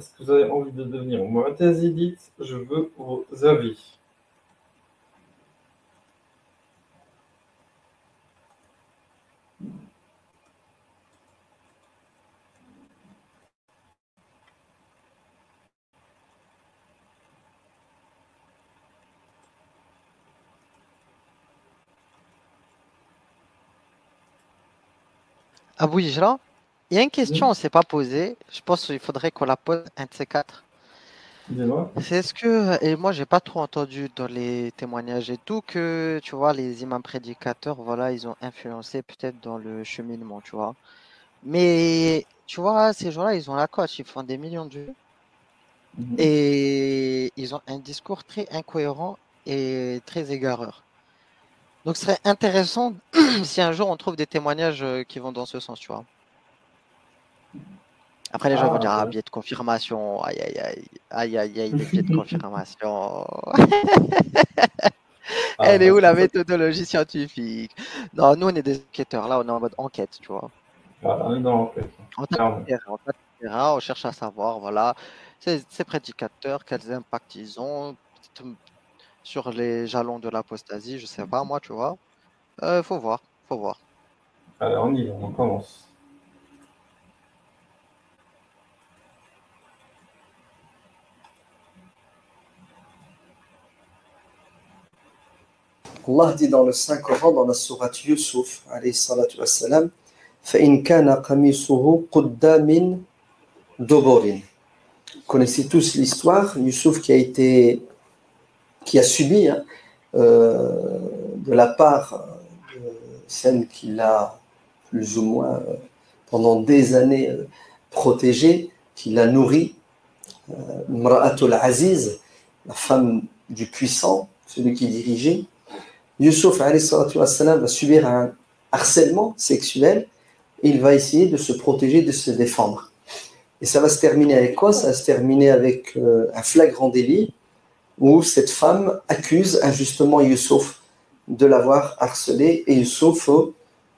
est-ce que vous avez envie de devenir mu'tazilite? Je veux vos avis. Abou Hijra, il y a une question, on ne s'est pas posée. Je pense qu'il faudrait qu'on la pose un de ces quatre. Dis-moi. C'est est-ce que, et moi j'ai pas trop entendu dans les témoignages et tout, que tu vois, les imams prédicateurs, voilà, ils ont influencé peut-être dans le cheminement, tu vois. Mais tu vois, ces gens-là, ils ont la coche, ils font des millions de vues et ils ont un discours très incohérent et très égareur. Donc ce serait intéressant si un jour on trouve des témoignages qui vont dans ce sens, tu vois. Après, les gens vont Ah, dire, ah, intéressant. biais de confirmation, aïe, aïe, aïe, aïe, aïe, aïe, les biais de confirmation. Ah, Elle est bah, où la ça, méthodologie scientifique? Non, nous, on est des enquêteurs, là, on est en mode enquête, tu vois. voilà, on est dans l'enquête, On tape clairement. le terrain, on tape le terrain, on cherche à savoir, voilà, ces prédicateurs, quels impacts ils ont sur les jalons de l'apostasie, je sais pas, moi, tu vois. Faut voir, faut voir. Allez, on y va, on commence. Allah dit dans le Saint-Coran, dans la sourate Yusuf, alayhi salatu wassalam, فَإِنْ كَانَ قَمِيصُهُ قُدَّ مِنْ دُبُرٍ. Vous connaissez tous l'histoire, Yusuf qui a subi de la part de celle qui l'a plus ou moins pendant des années protégé, qui l'a nourri, Mra'atul Aziz, la femme du puissant, celui qui dirigeait. Yusuf alayhi salatu wassalam, va subir un harcèlement sexuel et il va essayer de se protéger, de se défendre. Et ça va se terminer avec quoi? Ça va se terminer avec un flagrant délit où cette femme accuse injustement Yusuf de l'avoir harcelé et Yusuf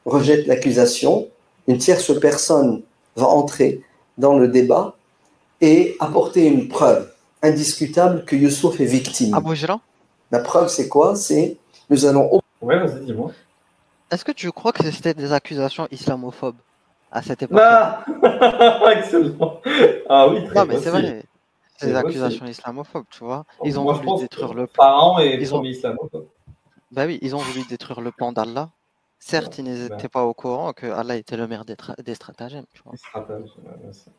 rejette l'accusation. Une tierce personne va entrer dans le débat et apporter une preuve indiscutable que Yusuf est victime. Abou Hijra, La preuve, c'est quoi? C'est nous allons. Ouais, vas-y, dis-moi. est-ce que tu crois que c'était des accusations islamophobes à cette époque-là? Ah, excellent. Ah oui, très Non, mais c'est possible. vrai, c'est des C'est possible. accusations islamophobes, tu vois. Ils ont Moi, je voulu pense que détruire le... Pharaon est Ils ont... premier islamophobe. Bah oui, ils ont voulu détruire le plan d'Allah. Ouais, Certes, ils ben, n'étaient pas au courant que Allah était le maire des stratagèmes, tu vois. il se rappelle. Ouais, ça.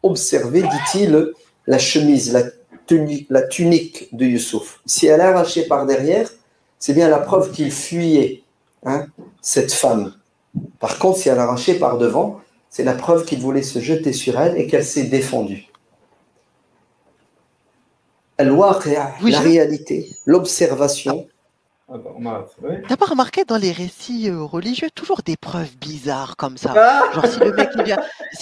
Observer, dit-il, la chemise, la tunique de Youssouf. Si elle est arrachée par derrière, c'est bien la preuve qu'il fuyait cette femme. Par contre, si elle est arrachée par devant, c'est la preuve qu'il voulait se jeter sur elle et qu'elle s'est défendue. La Hijra, réalité, l'observation. Ah, bah, on arrête. Ouais. t'as pas remarqué dans les récits religieux toujours des preuves bizarres comme ça? Ah, Genre si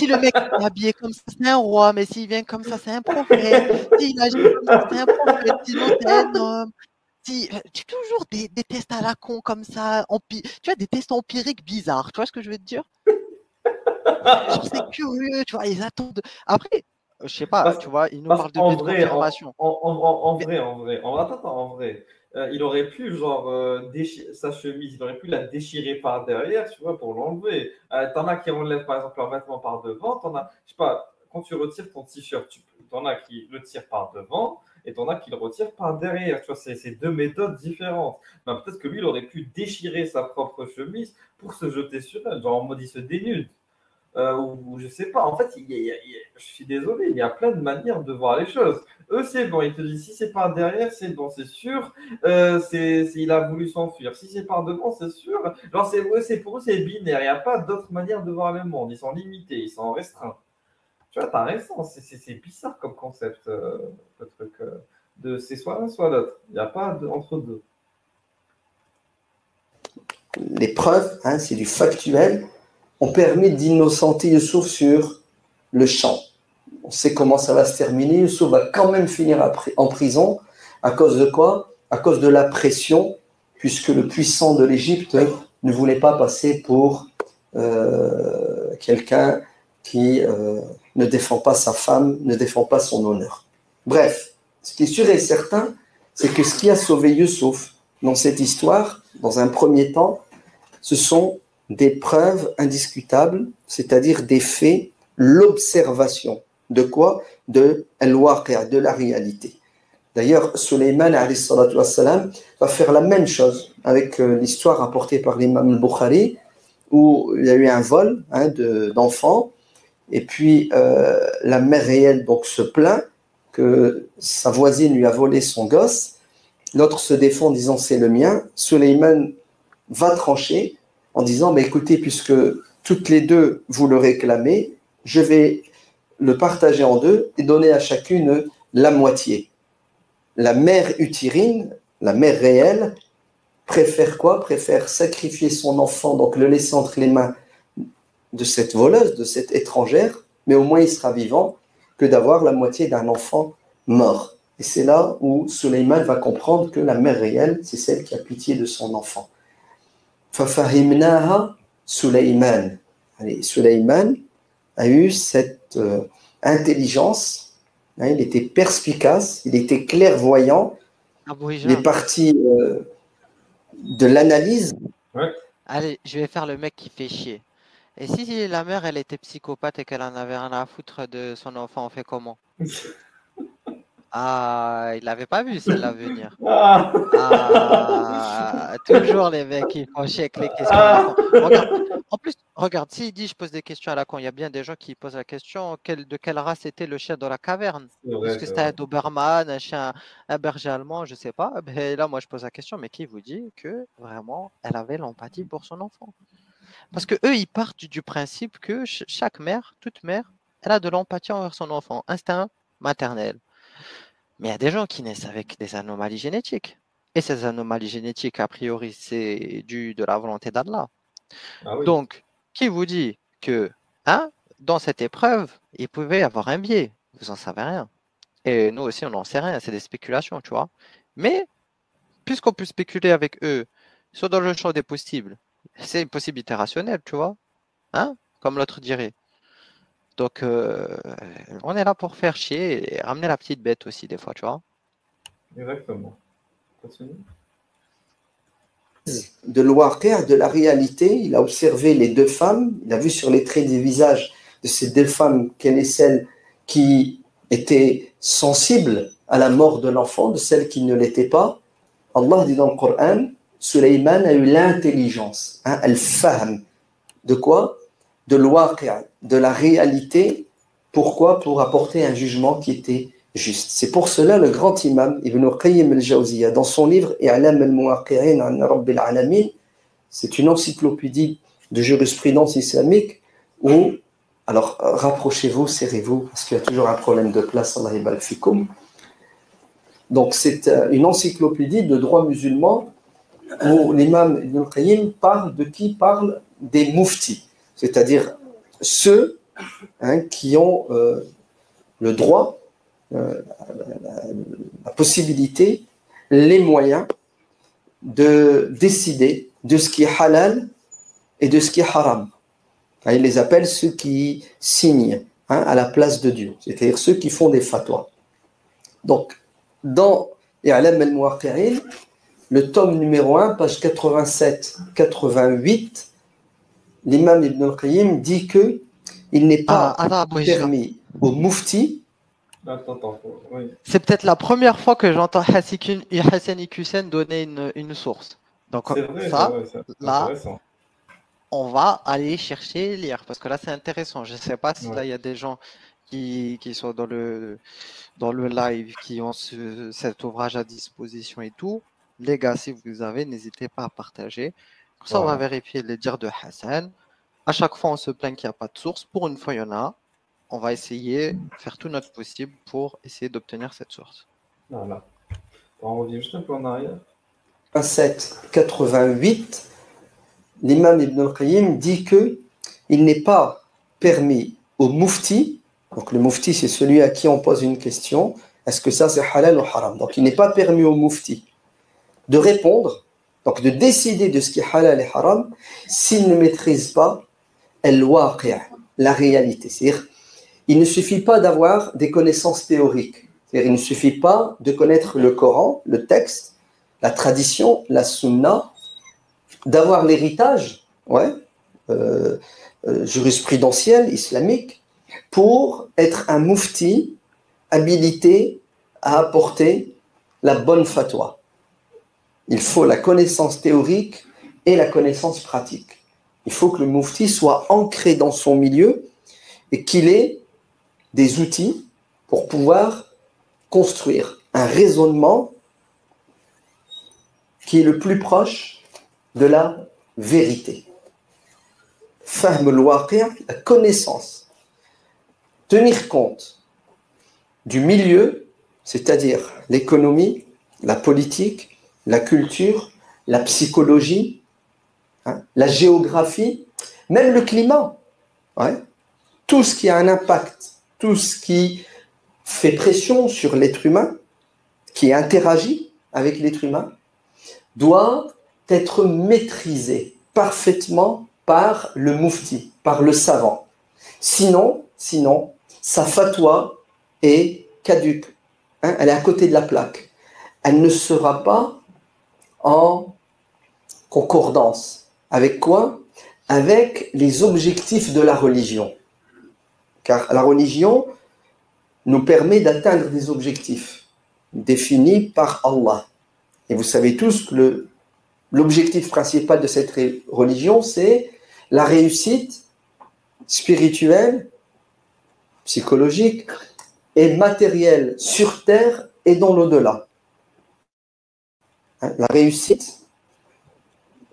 le mec est habillé comme ça, c'est un roi, mais s'il vient comme ça, c'est un prophète. S'il agit comme ça, c'est un prophète, sinon c'est un homme. Si, tu toujours des tests à la con comme ça, tu vois, des tests empiriques bizarres, tu vois ce que je veux te dire? Genre c'est curieux, tu vois, ils attendent. Après, je sais pas, parce tu vois, ils nous parce parlent de qu'en biais de vrai, confirmation. Mais attends, en vrai, il aurait pu, genre, déchirer sa chemise, il aurait pu la déchirer par derrière, tu vois, pour l'enlever. T'en as qui enlèvent, par exemple, leur vêtement par devant, t'en as, je sais pas, quand tu retires ton t-shirt, t'en as qui le tirent par devant, et t'en as qui le retirent par derrière, tu vois, c'est deux méthodes différentes. Ben, peut-être que lui, il aurait pu déchirer sa propre chemise pour se jeter sur elle, genre en mode il se dénude. Ou je sais pas. En fait, je suis désolé, il y a plein de manières de voir les choses. Eux, c'est bon. Ils te disent si c'est par derrière, c'est bon, c'est sûr. Il a voulu s'enfuir. Si c'est par devant, c'est sûr. Genre, pour eux, c'est binaire. Il n'y a pas d'autre manière de voir le monde. Ils sont limités, ils sont restreints. Tu vois, t'as raison. C'est bizarre comme concept, le truc. C'est soit l'un, soit l'autre. Il n'y a pas entre deux. Les preuves, c'est du factuel, ont permis d'innocenter Youssouf sur le champ. On sait comment ça va se terminer. Youssouf va quand même finir en prison. À cause de quoi? À cause de la pression, puisque le puissant de l'Égypte ne voulait pas passer pour quelqu'un qui ne défend pas sa femme, ne défend pas son honneur. Bref, ce qui est sûr et certain, c'est que ce qui a sauvé Youssouf dans cette histoire, dans un premier temps, ce sont des preuves indiscutables, c'est-à-dire des faits, l'observation. De quoi? De al-waqi', de la réalité. D'ailleurs, Sulayman alayhi salatu wassalam va faire la même chose avec l'histoire rapportée par l'imam al-Bukhari, où il y a eu un vol d'enfants, et puis la mère réelle donc, se plaint que sa voisine lui a volé son gosse. L'autre se défend en disant c'est le mien. Sulayman va trancher en disant bah, écoutez, puisque toutes les deux vous le réclamez, je vais le partager en deux et donner à chacune la moitié. La mère utérine, la mère réelle, préfère quoi? Préfère sacrifier son enfant, donc le laisser entre les mains de cette voleuse, de cette étrangère, mais au moins il sera vivant, que d'avoir la moitié d'un enfant mort. Et c'est là où Sulayman va comprendre que la mère réelle, c'est celle qui a pitié de son enfant. Fafahimnaha Sulayman. Allez, Sulayman a eu cette intelligence, il était perspicace, il était clairvoyant, il est parti de l'analyse. Ouais. Allez, je vais faire le mec qui fait chier. Et si la mère, elle était psychopathe et qu'elle en avait rien à foutre de son enfant, on fait comment? Ah, il l'avait pas vu celle-là venir. Ah. Ah, toujours les mecs qui font chier avec les questions à la con. Regarde, en plus, regarde, s'il dit je pose des questions à la con, il y a bien des gens qui posent la question de quelle race était le chien dans la caverne? Est-ce que c'était un Doberman, un chien, un berger allemand, je sais pas. Mais là, moi, je pose la question, mais qui vous dit que vraiment elle avait l'empathie pour son enfant? Parce que eux, ils partent du principe que chaque mère, toute mère, elle a de l'empathie envers son enfant, instinct maternel. Mais il y a des gens qui naissent avec des anomalies génétiques. Et ces anomalies génétiques, a priori, c'est dû de la volonté d'Allah. Ah oui. Donc, qui vous dit que dans cette épreuve, il pouvait y avoir un biais? Vous n'en savez rien. Et nous aussi, on n'en sait rien. C'est des spéculations, tu vois. Mais, puisqu'on peut spéculer avec eux, soit dans le champ des possibles, c'est une possibilité rationnelle, tu vois. Comme l'autre dirait. Donc, on est là pour faire chier et ramener la petite bête aussi, des fois, tu vois. Exactement. Continue. De l'waqi', de la réalité, il a observé les deux femmes, il a vu sur les traits des visages de ces deux femmes quelle est celle qui était sensible à la mort de l'enfant, de celle qui ne l'était pas. Allah dit dans le Coran, Sulayman a eu l'intelligence, al-fahm. De quoi? De l'waqi', de la réalité. Pourquoi? Pour apporter un jugement qui était juste. C'est pour cela le grand imam Ibn Qayyim al-Jawziyya, dans son livre I'lam al-Muwaqqi'in an Rabbil Alamin, c'est une encyclopédie de jurisprudence islamique où, alors rapprochez-vous, serrez-vous, parce qu'il y a toujours un problème de place, Allah yabarak fikoum. Donc c'est une encyclopédie de droit musulman où l'imam Ibn Qayyim parle de qui? Parle des muftis, c'est-à-dire ceux qui ont le droit, la possibilité, les moyens de décider de ce qui est halal et de ce qui est haram. Il les appelle ceux qui signent à la place de Dieu, c'est-à-dire ceux qui font des fatwas. Donc, dans I'lam al-Muwaqqi'in, le tome numéro 1, page 87-88, l'imam Ibn al-Qayyim dit que il n'est pas permis au mufti. Attends, oui. C'est peut-être la première fois que j'entends Hassani Hussein donner une source. Donc vrai, ça, c'est là, on va aller chercher lire parce que là c'est intéressant. Je ne sais pas si là il y a des gens qui sont dans le live qui ont cet ouvrage à disposition et tout. Les gars, si vous avez, n'hésitez pas à partager. Comme ça, on va vérifier les dires de Hassan. À chaque fois, on se plaint qu'il n'y a pas de source. Pour une fois, il y en a. On va essayer de faire tout notre possible pour essayer d'obtenir cette source. Voilà. On revient juste un peu en arrière. 87-88, l'imam Ibn al-Qayyim dit qu'il n'est pas permis au mufti, donc le mufti c'est celui à qui on pose une question, est-ce que ça c'est halal ou haram? Donc il n'est pas permis au mufti de répondre, donc de décider de ce qui est halal et haram, s'il ne maîtrise pas al-waqi', la réalité. C'est-à-dire, il ne suffit pas d'avoir des connaissances théoriques. C'est-à-dire, il ne suffit pas de connaître le Coran, le texte, la tradition, la sunna, d'avoir l'héritage, jurisprudentiel, islamique, pour être un mufti habilité à apporter la bonne fatwa. Il faut la connaissance théorique et la connaissance pratique. Il faut que le mufti soit ancré dans son milieu et qu'il ait des outils pour pouvoir construire un raisonnement qui est le plus proche de la vérité. Fahm al-waqi', la connaissance. Tenir compte du milieu, c'est-à-dire l'économie, la politique, la culture, la psychologie, la géographie, même le climat. Tout ce qui a un impact, tout ce qui fait pression sur l'être humain, qui interagit avec l'être humain, doit être maîtrisé parfaitement par le mufti, par le savant. Sinon, sa fatwa est caduque. Elle est à côté de la plaque. Elle ne sera pas en concordance. Avec quoi? Avec les objectifs de la religion. Car la religion nous permet d'atteindre des objectifs définis par Allah. Et vous savez tous que l'objectif principal de cette religion, c'est la réussite spirituelle, psychologique et matérielle sur terre et dans l'au-delà. La réussite,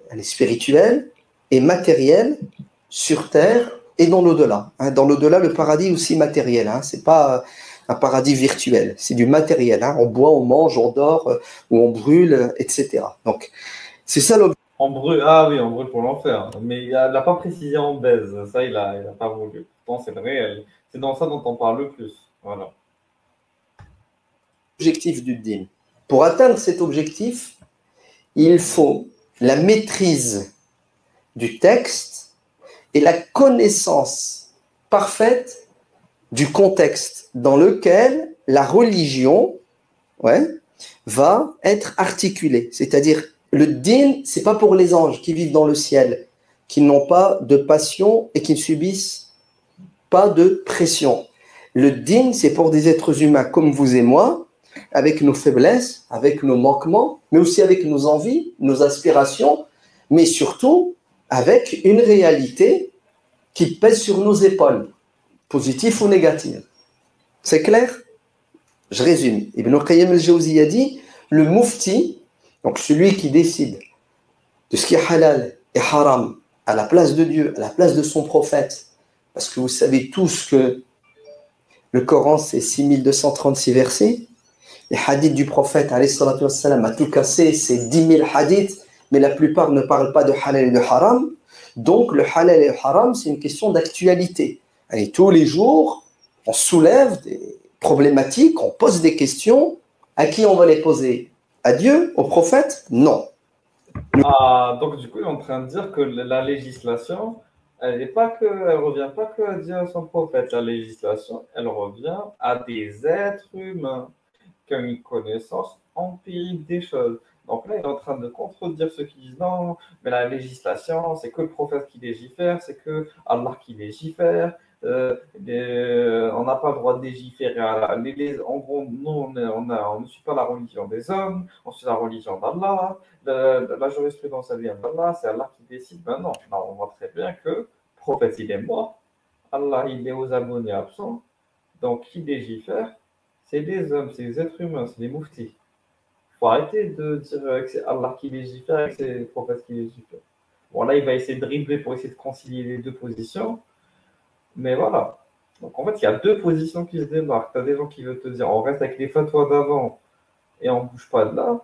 elle est spirituelle et matérielle sur terre et dans l'au-delà. Dans l'au-delà, le paradis est aussi matériel. Ce n'est pas un paradis virtuel, c'est du matériel. On boit, on mange, on dort, ou on brûle, etc. Donc, c'est ça l'objectif. On brûle, ah oui, on brûle pour l'enfer. Mais il n'a pas précisé en baise. Ça, il a pas voulu. Pourtant, c'est le réel. C'est dans ça dont on parle le plus. Voilà. L'objectif du din. Pour atteindre cet objectif, il faut la maîtrise du texte et la connaissance parfaite du contexte dans lequel la religion va être articulée. C'est-à-dire, le din, ce n'est pas pour les anges qui vivent dans le ciel, qui n'ont pas de passion et qui ne subissent pas de pression. Le din, c'est pour des êtres humains comme vous et moi, avec nos faiblesses, avec nos manquements, mais aussi avec nos envies, nos aspirations, mais surtout avec une réalité qui pèse sur nos épaules, positive ou négative. C'est clair? Je résume. Ibn Qayyim al-Jawziyya a dit, le mufti, donc celui qui décide de ce qui est halal et haram à la place de Dieu, à la place de son prophète, parce que vous savez tous que le Coran c'est 6236 versets, les hadiths du prophète alayhi salatu wassalam, à tout casser c'est 10 000 hadiths, mais la plupart ne parlent pas de halal et de haram. Donc le halal et le haram c'est une question d'actualité. Et tous les jours on soulève des problématiques, on pose des questions. À qui on va les poser? À Dieu? Au prophète? Non. Ah, donc du coup, il est en train de dire que la législation, elle revient pas que à Dieu et à son prophète. La législation, elle revient à des êtres humains qui ont une connaissance empirique des choses. Donc là, il est en train de contredire ceux qui disent non, mais la législation, c'est que le prophète qui légifère, c'est que Allah qui légifère. On n'a pas le droit de légiférer. En gros, nous, on ne suit pas la religion des hommes, on suit la religion d'Allah. La jurisprudence, elle vient d'Allah, c'est Allah qui décide. Ben non, on voit très bien que le prophète, il est mort. Allah, il est aux abonnés absents. Donc, qui légifère? C'est des hommes, c'est des êtres humains, c'est des mouftis. Il faut arrêter de dire que c'est Allah qui légifère et que c'est le prophète qui légifère. Bon, là, il va essayer de dribbler pour essayer de concilier les deux positions. Mais voilà. Donc, en fait, il y a deux positions qui se démarquent. Tu as des gens qui veulent te dire on reste avec les fatwas d'avant et on ne bouge pas de là.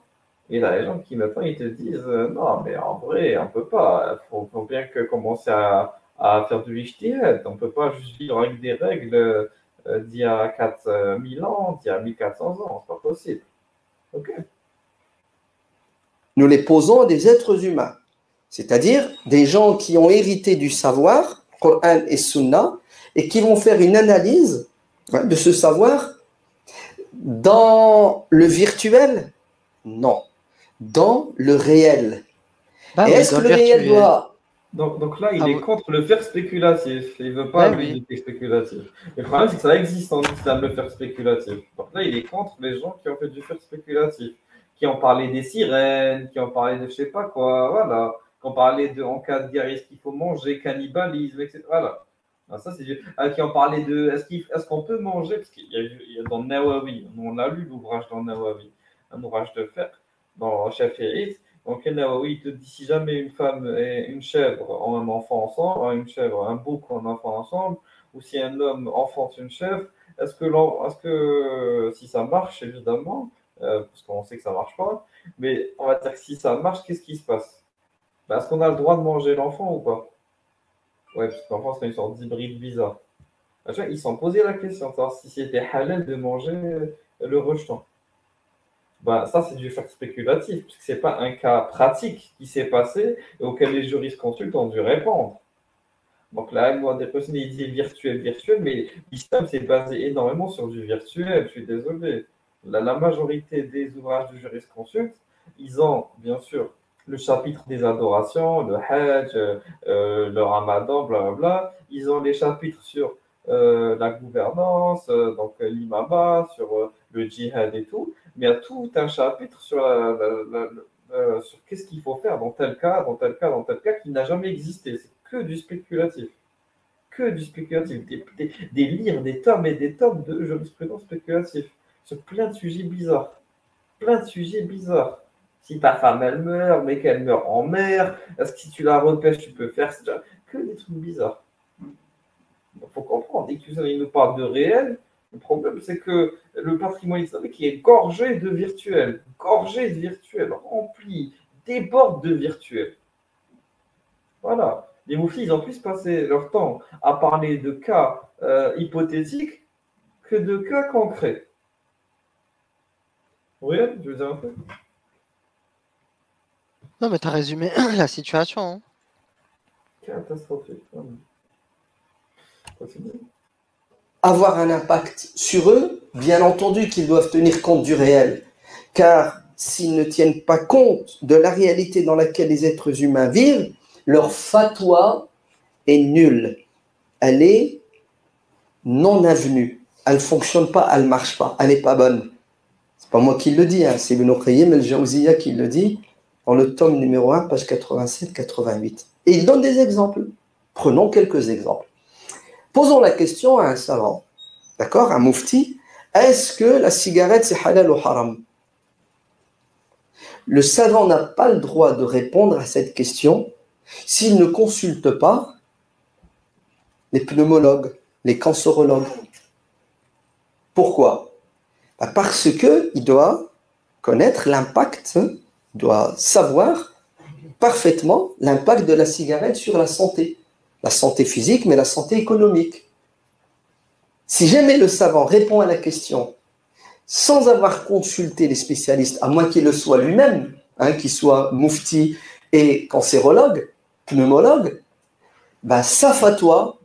Et là, les gens qui maintenant, ils te disent non, mais en vrai, on ne peut pas. Il faut bien commencer à faire du ijtihad. On ne peut pas juste vivre avec des règles d'il y a 4000 ans, d'il y a 1400 ans. Ce n'est pas possible. OK. Nous les posons à des êtres humains, c'est-à-dire des gens qui ont hérité du savoir, Coran et Sunna, et qui vont faire une analyse de ce savoir dans le virtuel. Non, dans le réel. Bah Et oui, est-ce dans que le le réel virtuel. doit... Donc là, il Ah est oui. contre le faire spéculatif. Il ne veut pas, Ouais, lui, oui. du fait spéculatif. Le problème, c'est que ça existe en islam, le faire spéculatif. Donc là, il est contre les gens qui ont fait du faire spéculatif, qui ont parlé des sirènes, qui ont parlé de je sais pas quoi, voilà, qui ont parlé de en cas de guerre, est-ce qu'il faut manger, cannibalisme, etc. Voilà. Ah, ça, c'est qui ont parlé de est-ce qu'on peut manger, parce qu'il y a dans Nawawi, on a lu l'ouvrage dans Nawawi, un ouvrage de fer dans Shafi'i. Donc, Nawawi te dit si jamais une femme et une chèvre ont un enfant ensemble, une chèvre, un bouc ont un enfant ensemble, ou si un homme enfante une chèvre, est-ce que si ça marche, évidemment, parce qu'on sait que ça marche pas, mais on va dire que si ça marche, qu'est-ce qui se passe? Ben, est-ce qu'on a le droit de manger l'enfant ou pas? Ouais, parce que l'enfant, c'est une sorte d'hybride bizarre. Ben, tu vois, ils s'en posaient la question de savoir si c'était halal de manger le rejeton. Ben, ça, c'est du fait spéculatif, puisque ce n'est pas un cas pratique qui s'est passé et auquel les jurisconsultes ont dû répondre. Donc là, moi, des personnes, ils disent virtuel, virtuel, mais l'islam s'est basé énormément sur du virtuel, je suis désolé. La majorité des ouvrages de jurisconsulte, ils ont, bien sûr, le chapitre des adorations, le Hajj, le Ramadan, blablabla. Ils ont les chapitres sur la gouvernance, donc l'imama, sur le djihad et tout. Mais il y a tout un chapitre sur, sur qu'est-ce qu'il faut faire dans tel cas, dans tel cas, dans tel cas, qui n'a jamais existé. C'est que du spéculatif. Que du spéculatif. Des livres, des tomes et des tomes de jurisprudence spéculative sur plein de sujets bizarres. Plein de sujets bizarres. Si ta femme, elle meurt, mais qu'elle meurt en mer, est-ce que si tu la repêches, tu peux faire ça? Que des trucs bizarres. Il faut comprendre. Dès qu'il nous parle de réel, le problème, c'est que le patrimoine islamique est gorgé de virtuel, rempli, déborde de virtuel. Voilà. Les mouftis, ils ont plus passé leur temps à parler de cas hypothétiques que de cas concrets. Oui, je veux dire un peu. Non, mais tu as résumé la situation. Hein. Catastrophique. avoir un impact sur eux, bien entendu qu'ils doivent tenir compte du réel. Car s'ils ne tiennent pas compte de la réalité dans laquelle les êtres humains vivent, leur fatwa est nulle. Elle est non avenue. Elle ne fonctionne pas, elle ne marche pas, elle n'est pas bonne. Ce n'est pas moi qui le dis, hein, c'est Ibn Qayyim al-Jawziyya qui le dit dans le tome numéro 1, page 87-88. Et il donne des exemples. Prenons quelques exemples. Posons la question à un savant, d'accord, un moufti, est-ce que la cigarette c'est halal ou haram? Le savant n'a pas le droit de répondre à cette question s'il ne consulte pas les pneumologues, les cancérologues. Pourquoi? Parce qu'il doit connaître l'impact, il doit savoir parfaitement l'impact de la cigarette sur la santé physique, mais la santé économique. Si jamais le savant répond à la question sans avoir consulté les spécialistes, à moins qu'il le soit lui-même, hein, qu'il soit moufti et cancérologue, pneumologue, sa fatwa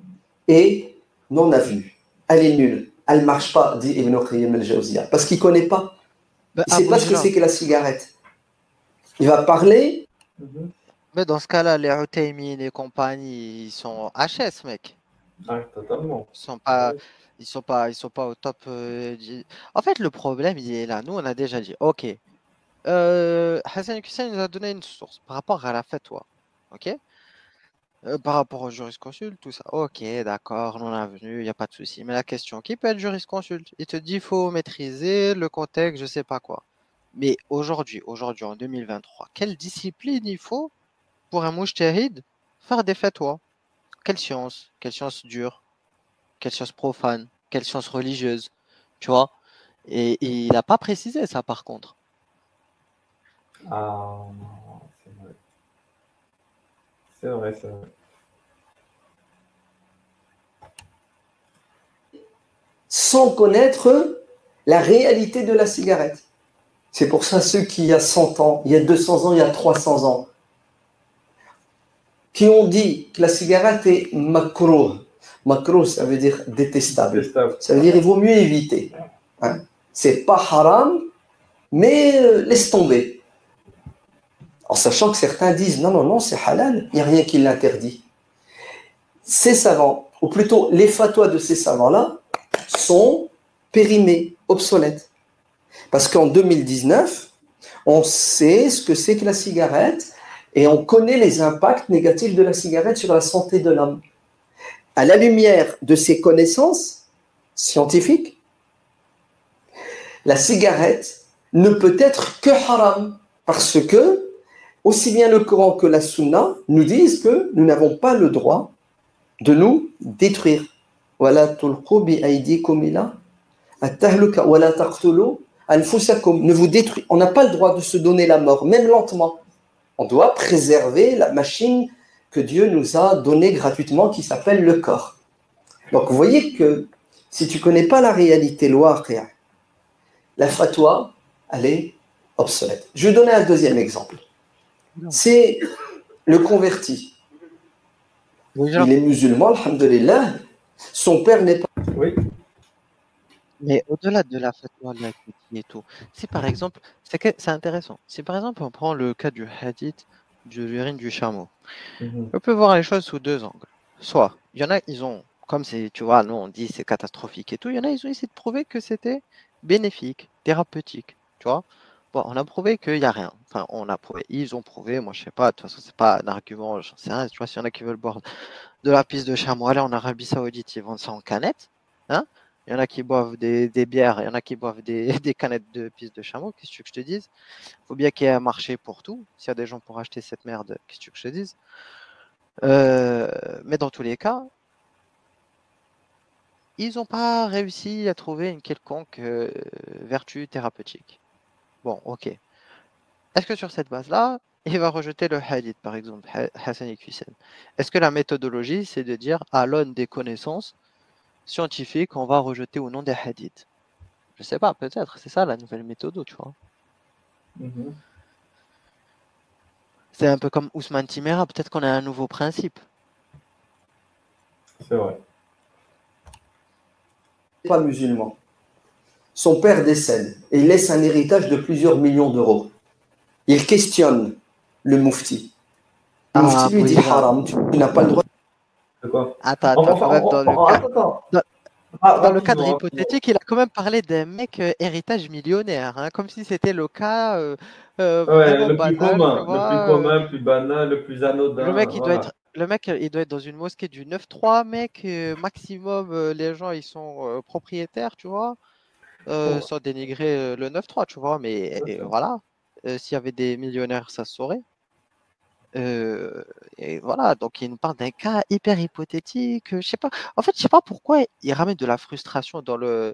est non avenue. Elle est nulle. Elle ne marche pas, dit Ibn Qayyim al-Jawziyya, parce qu'il ne connaît pas. Il ne sait pas ce que c'est que la cigarette. Il va parler. Mais dans ce cas-là, les Uthaymeen et compagnie, ils sont HS, mec. Ah, totalement. Ils sont pas au top. En fait, le problème, il est là. Nous, on a déjà dit, ok. Hassan Hussein nous a donné une source par rapport à la fatwa. Ok. Par rapport au jurisconsulte, tout ça. Ok, d'accord, non avenu, il n'y a pas de souci. Mais la question, qui peut être jurisconsulte? Il te dit, il faut maîtriser le contexte, je sais pas quoi. Mais aujourd'hui, en 2023, quelle discipline il faut pour un mujtahid faire des fatwas? Quelle science? Quelle science dure? Quelle science profane? Quelle science religieuse? Tu vois? Et il n'a pas précisé ça, par contre. Ah, c'est vrai. C'est vrai, c'est vrai. Sans connaître la réalité de la cigarette. C'est pour ça ceux qui, il y a 100 ans, il y a 200 ans, il y a 300 ans, qui ont dit que la cigarette est makrouh. Makruh, ça veut dire détestable. Détestable. Ça veut dire il vaut mieux éviter. Hein. C'est pas haram, mais laisse tomber. En sachant que certains disent non, non, non, c'est halal, il n'y a rien qui l'interdit. Ces savants, ou plutôt les fatwas de ces savants-là, sont périmés, obsolètes. Parce qu'en 2019, on sait ce que c'est que la cigarette et on connaît les impacts négatifs de la cigarette sur la santé de l'homme. À la lumière de ces connaissances scientifiques, la cigarette ne peut être que haram parce que aussi bien le Coran que la Sunna nous disent que nous n'avons pas le droit de nous détruire. وَلَا تُلْقُوا بِأَيْدِيكُمْ إِلَى التَّهْلُكَةِ وَلَا تَقْتُلُوا أَنفُسَكُمْ. Ne vous détruisez. On n'a pas le droit de se donner la mort, même lentement. On doit préserver la machine que Dieu nous a donnée gratuitement qui s'appelle le corps. Donc vous voyez que si tu ne connais pas la réalité, la fatwa, elle est obsolète. Je vais donner un deuxième exemple. C'est le converti. Oui, Il est musulman, alhamdulillah. Son père n'est pas. Oui. mais au-delà de la fatwa là, et tout, si par exemple, c'est intéressant. Si par exemple on prend le cas du hadith de l'urine du chameau, on peut voir les choses sous deux angles. Soit, il y en a, ils ont, comme c'est, tu vois, nous on dit c'est catastrophique et tout, il y en a, ils ont essayé de prouver que c'était bénéfique, thérapeutique, tu vois. Bon, on a prouvé qu'il n'y a rien. Enfin, on a prouvé, ils ont prouvé, moi je sais pas, de toute façon, c'est pas un argument, j'en sais rien, tu vois, s'il y en a qui veulent boire de la pisse de chameau, allez en Arabie Saoudite, ils vendent ça en canettes, hein. Il y en a qui boivent des bières, il y en a qui boivent des canettes de pisse de chameau, qu'est-ce que tu veux que je te dise? Il faut bien qu'il y ait un marché pour tout. S'il y a des gens pour acheter cette merde, qu'est-ce que tu veux que je te dise? Mais dans tous les cas, ils n'ont pas réussi à trouver une quelconque vertu thérapeutique. Bon, ok. Est-ce que sur cette base-là, il va rejeter le hadith, par exemple, Hassan et Hussein? Est-ce que la méthodologie, c'est de dire, à l'aune des connaissances scientifiques, on va rejeter ou non des hadiths? Je sais pas, peut-être, c'est ça la nouvelle méthode, tu vois. C'est un peu comme Ousmane Timera, peut-être qu'on a un nouveau principe. C'est vrai. Pas musulman. Son père décède et il laisse un héritage de plusieurs millions d'euros. Il questionne le Mufti. Le Mufti lui dit haram, tu n'as pas le droit. C'est quoi? Attends, quand même, dans le cadre hypothétique, il a quand même parlé d'un mec héritage millionnaire, hein, comme si c'était le cas vraiment le plus banal, commun, tu vois, le plus commun, le plus banal, le plus anodin. le mec, il doit être dans une mosquée du 9-3, mec, maximum, les gens, ils sont propriétaires, tu vois, sans dénigrer le 9-3, tu vois, mais voilà, s'il y avait des millionnaires, ça se saurait. Et voilà, donc il nous parle d'un cas hyper hypothétique. Je sais pas. En fait, je sais pas pourquoi il ramène de la frustration dans le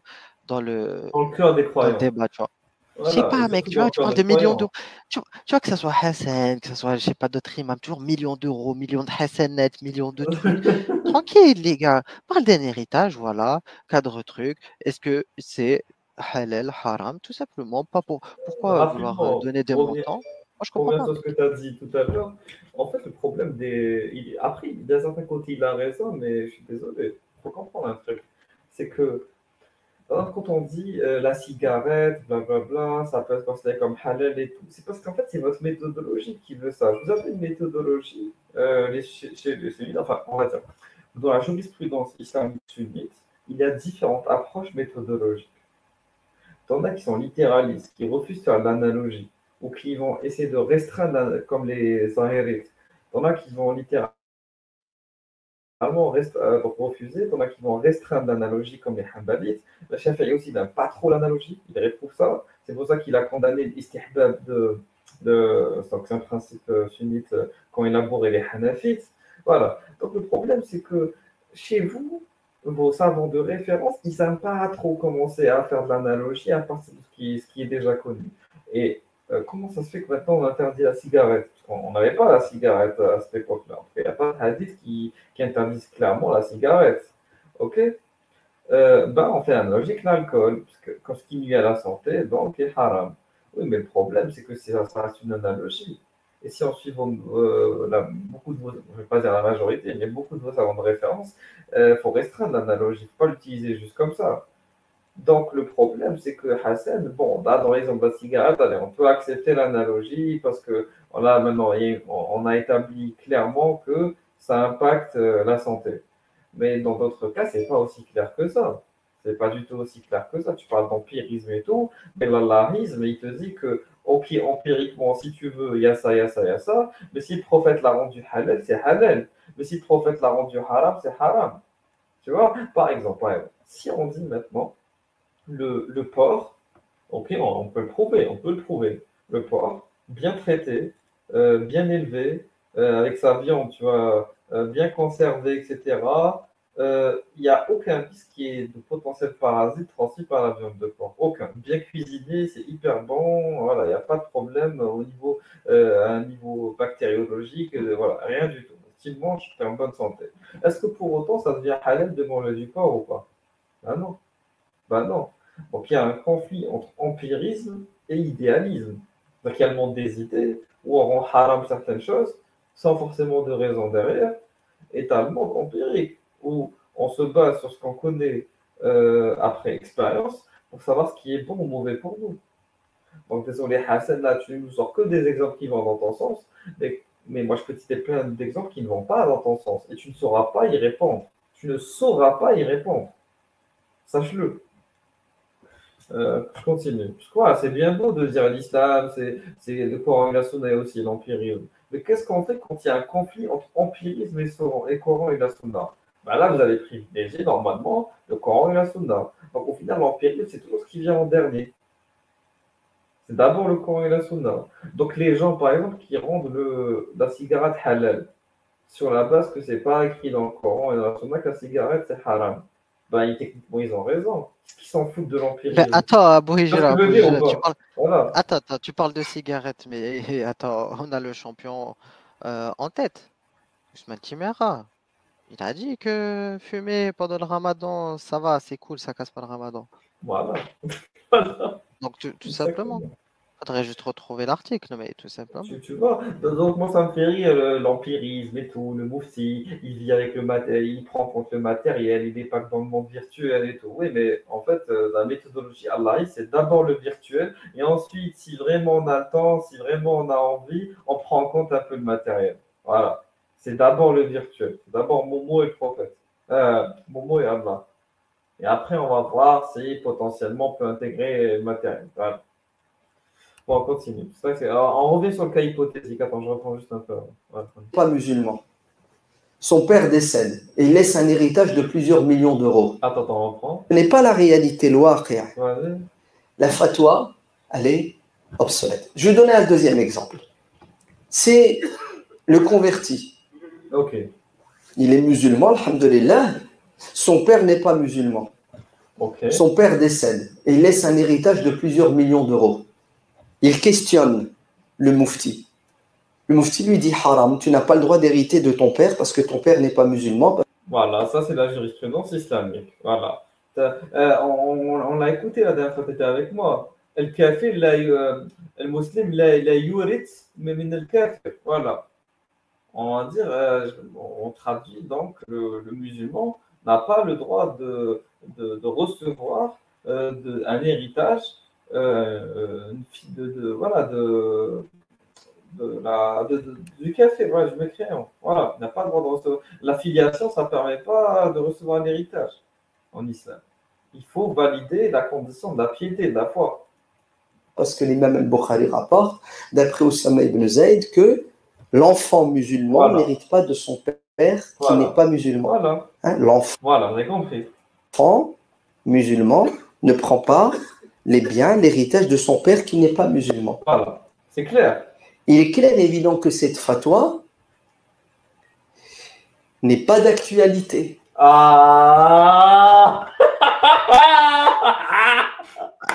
cœur des croyants. débat, tu vois. Voilà, je sais pas, mec, tu vois, tu parles de millions d'euros. Tu vois que ça soit Hassan, que ça soit, je sais pas, d'autres imams, toujours millions d'euros, millions de Hassanettes, millions de trucs. Tranquille, les gars. Parle d'un héritage, voilà, cadre truc. Est-ce que c'est halal, haram, tout simplement, pas pourquoi vouloir donner des montants? Moi, je comprends pas. Sur ce que tu as dit tout à l'heure. En fait, le problème Après, d'un certain côté, il a raison, mais je suis désolé. Il faut comprendre un truc. C'est que quand on dit la cigarette, blablabla, ça peut être considéré comme halal et tout, c'est parce qu'en fait, c'est votre méthodologie qui veut ça. Vous avez une méthodologie, chez les sunnites, enfin, on va dire, dans la jurisprudence islamique sunnite, il y a différentes approches méthodologiques. Il y en a qui sont littéralistes, qui refusent de faire l'analogie, ou qui vont essayer de restreindre, comme les zahirites. Il y en a qui vont littéralement refuser, il y en a qui vont restreindre l'analogie, comme les hanbalites. Le Shafi'i aussi n'aime pas trop l'analogie, il réprouve ça. C'est pour ça qu'il a condamné l'istihbab c'est un principe sunnite qu'ont élaboré les hanafites. Voilà. Donc le problème, c'est que chez vous, vos savants de référence, ils n'aiment pas trop commencer à faire de l'analogie à partir de ce qui est déjà connu. Et comment ça se fait que maintenant on interdit la cigarette? On n'avait pas la cigarette à cette époque-là. Il n'y a pas de hadith qui interdisent clairement la cigarette. Ok? On fait l'analogie avec l'alcool, parce que quand ce qui nuit à la santé, donc est haram. Oui, mais le problème, c'est que ça reste une analogie. Et si on suit beaucoup de vos, je ne vais pas dire la majorité, mais beaucoup de vos savants de référence, il faut restreindre l'analogie, il ne faut pas l'utiliser juste comme ça. Donc, le problème, c'est que Hassan, bon, là, dans l'exemple de la cigarette, allez, on peut accepter l'analogie parce que là, maintenant, on a établi clairement que ça impacte la santé. Mais dans d'autres cas, c'est pas aussi clair que ça. C'est pas du tout aussi clair que ça. Tu parles d'empirisme et tout, mais l'Allahisme, il te dit que, ok, empiriquement, si tu veux, il y a ça, il y a ça, il y a ça, mais si le prophète l'a rendu halal, c'est halal. Mais si le prophète l'a rendu haram, c'est haram. Tu vois, par exemple, ouais, si on dit maintenant, le porc, ok, on peut le prouver, on peut le prouver. Le porc, bien traité, bien élevé, avec sa viande, tu vois, bien conservée, etc. Il n'y a aucun risque qui est de potentiel parasite transmis par la viande de porc. Aucun. Bien cuisiné, c'est hyper bon. Voilà, il n'y a pas de problème au niveau, à un niveau bactériologique. Voilà, rien du tout. Si tu le manges, tu es en bonne santé. Est-ce que pour autant, ça devient halal de manger du porc ou pas? Ah non. Ben non. Donc il y a un conflit entre empirisme et idéalisme. Donc il y a le monde des idées, où on rend haram certaines choses, sans forcément de raison derrière, et tu as le monde empirique, où on se base sur ce qu'on connaît après expérience, pour savoir ce qui est bon ou mauvais pour nous. Donc désolé Hassan, là tu nous sors que des exemples qui vont dans ton sens, mais moi je peux te citer plein d'exemples qui ne vont pas dans ton sens, et tu ne sauras pas y répondre. Tu ne sauras pas y répondre. Sache-le. Je continue. Parce que voilà, c'est bien beau de dire l'islam, c'est le Coran et la Sunna et aussi l'empirisme. Mais qu'est-ce qu'on fait quand il y a un conflit entre empirisme et Coran et la Sunna? Ben là, vous avez privilégié normalement le Coran et la Sunna. Donc au final, l'empirisme, c'est toujours ce qui vient en dernier. C'est d'abord le Coran et la Sunna. Donc les gens, par exemple, qui rendent la cigarette halal sur la base que c'est pas écrit dans le Coran et dans la Sunna que la cigarette c'est haram. Ben, techniquement, ils ont raison. Ils s'en foutent de Ben, l'empirisme. attends, Tu vois ce que je veux Abou dire ou Hijra, pas? Voilà. attends, tu parles de cigarettes, mais attends, on a le champion en tête, Ousmane Timéra. Il a dit que fumer pendant le ramadan, ça va, c'est cool, ça casse pas le ramadan. Voilà. Voilà. Donc, tout simplement. Exactement. Faudrait juste retrouver l'article, mais tout simplement. Tu vois, donc moi ça me fait rire l'empirisme et tout, le moufti, il vit avec le matériel, il prend en compte le matériel, il n'est pas que dans le monde virtuel et tout. Oui, mais en fait, la méthodologie Allah, c'est d'abord le virtuel et ensuite, si vraiment on a le temps, si vraiment on a envie, on prend en compte un peu le matériel. Voilà. C'est d'abord le virtuel, c'est d'abord Momo et le prophète, Momo et Allah. Et après, on va voir si potentiellement on peut intégrer le matériel. Voilà. Bon, on continue. Alors, on revient sur le cas hypothétique. Attends, je reprends juste un peu. Voilà. Pas musulman. Son père décède et il laisse un héritage de plusieurs millions d'euros. Attends, on reprend. Ce n'est pas la réalité, l'ouaqi'. Vas-y. La fatwa, elle est obsolète. Je vais donner un deuxième exemple. C'est le converti. Ok. Il est musulman, alhamdulillah. Son père n'est pas musulman. Ok. Son père décède et il laisse un héritage de plusieurs millions d'euros. Il questionne le moufti. Le moufti lui dit haram, tu n'as pas le droit d'hériter de ton père parce que ton père n'est pas musulman. Voilà, ça c'est la jurisprudence islamique. Voilà. On l'a écouté la dernière fois que tu étais avec moi. Le kafir, le musulman, la yurit, mais min al kafir. Voilà. On va dire, on traduit donc le musulman n'a pas le droit de recevoir un héritage voilà, du café. Voilà, je m'écris. Voilà, il n'a pas le droit de recevoir. La filiation, ça ne permet pas de recevoir un héritage en islam. Il faut valider la condition de la piété, de la foi. Parce que l'imam al-Bukhari rapporte, d'après Oussama ibn Zayd, que l'enfant musulman n'hérite pas de son père qui n'est pas musulman. Voilà. Hein, l'enfant vous avez compris. Musulman ne prend pas les biens, l'héritage de son père qui n'est pas musulman. Voilà, c'est clair. Il est clair et évident que cette fatwa n'est pas d'actualité. Ah.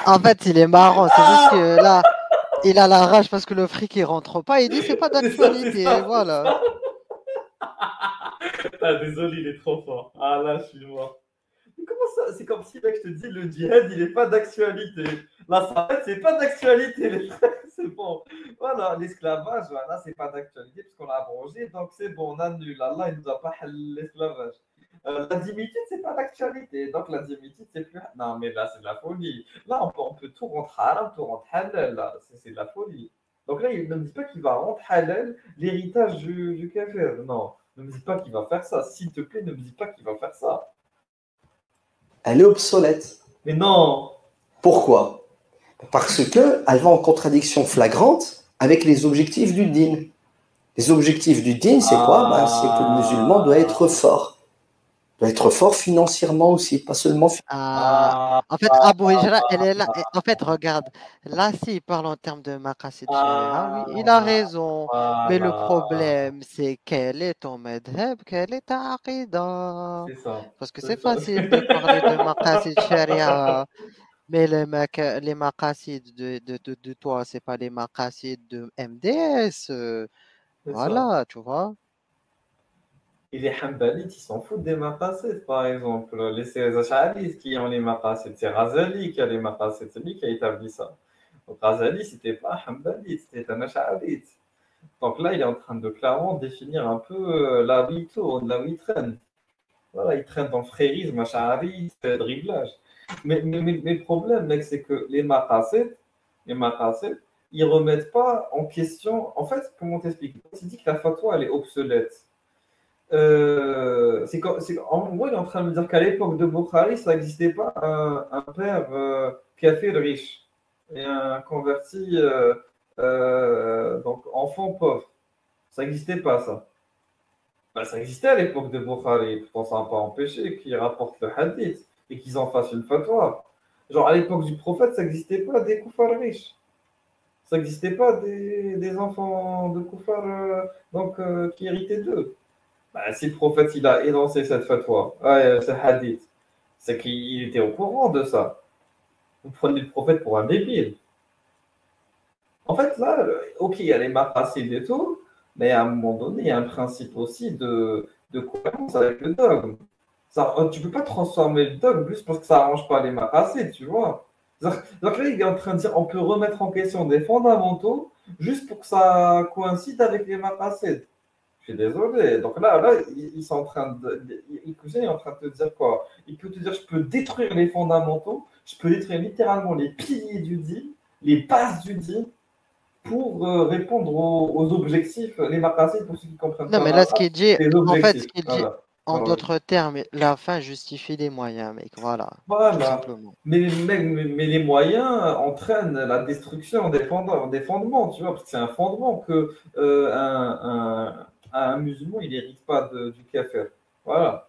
En fait, il est marrant, c'est juste que là, il a la rage parce que le fric il rentre pas. Il dit c'est pas d'actualité, voilà. Ah, désolé, il est trop fort. Ah là, je suis mort. Mais comment ça? C'est comme si mec, je te dis le djihad, il n'est pas d'actualité. Là, ça c'est pas d'actualité, les frères. c'est bon. Voilà, l'esclavage, voilà, c'est pas d'actualité puisqu'on l'a abrogé, donc c'est bon, on annule. Allah, il nous a pas halal l'esclavage. La dimitude, c'est pas d'actualité. Donc la dimitude, c'est plus. Non, mais là, c'est de la folie. Là, on peut tout rendre haram, tout rendre halal. Là, c'est de la folie. Donc là, il ne me dit pas qu'il va rendre halal l'héritage du kafir. Non, ne me dis pas qu'il va faire ça. S'il te plaît, ne me dis pas qu'il va faire ça. Elle est obsolète. Mais non. Pourquoi? Parce qu'elle va en contradiction flagrante avec les objectifs du dîn. Les objectifs du dîn, c'est quoi? C'est que le musulman doit être fort. Doit être fort financièrement aussi, pas seulement. En fait, Abu Hijra, elle est là. En fait, regarde, là, s'il parle en termes de maqasid sharia, oui, il a raison. Mais le problème, c'est quel est ton madhab, quel est ta aqida? C'est ça. Parce que c'est facile de parler de maqasid sharia, mais les maqasid de toi, c'est pas les maqasid de MDS. C'est ça. Voilà, tu vois. Et les Hanbalites, ils s'en foutent des maqasid, par exemple. Les Ash'arites qui ont les maqasid, c'est Razali qui a les maqasid, c'est lui qui a établi ça. Donc Razali, c'était pas un Hanbalite, c'était un Ash'arite. Donc là, il est en train de clairement définir un peu là où il tourne, là où il traîne. Voilà, il traîne dans le frérisme, Ash'ari, fait le driblage. Mais le problème, mec, c'est que les maqasid, ils remettent pas en question. En fait, comment t'expliquer? Quand il dit que la fatwa, elle est obsolète, en gros, il est en train de me dire qu'à l'époque de Bukhari, ça n'existait pas un père kafir riche et un converti, donc enfant pauvre. Ça n'existait pas, ça. Ben, ça existait à l'époque de Bukhari. Pourtant, ça n'a pas empêché qu'ils rapportent le hadith et qu'ils en fassent une fatwa. Genre, à l'époque du prophète, ça n'existait pas des koufars riches. Ça n'existait pas des enfants de koufars qui héritaient d'eux. Bah, si le prophète il a énoncé cette fatwa, ce hadith, c'est qu'il était au courant de ça. Vous prenez le prophète pour un débile. En fait, là, ok, il y a les maqasid et tout, mais à un moment donné, il y a un principe aussi de cohérence avec le dogme. Ça, tu ne peux pas transformer le dogme juste parce que ça n'arrange pas les maqasid, tu vois. Donc là, il est en train de dire on peut remettre en question des fondamentaux juste pour que ça coïncide avec les maqasid. Je suis désolé. Donc là, ils sont en train il est en train de te dire quoi? Il peut te dire, je peux détruire les fondamentaux, je peux détruire littéralement les piliers du dit, les bases du dit, pour répondre aux objectifs, les maqasid, pour ceux qui ne comprennent Non, pas mais là, ce l'arabe, qu'il dit, les en fait, objectifs. ce qu'il dit, Voilà. en Voilà. d'autres termes, la fin justifie les moyens, mec. Voilà, tout Voilà. simplement. Mais les moyens entraînent la destruction des fondements, tu vois, parce que c'est un fondement que un musulman, il n'hérite pas du kafir. Voilà.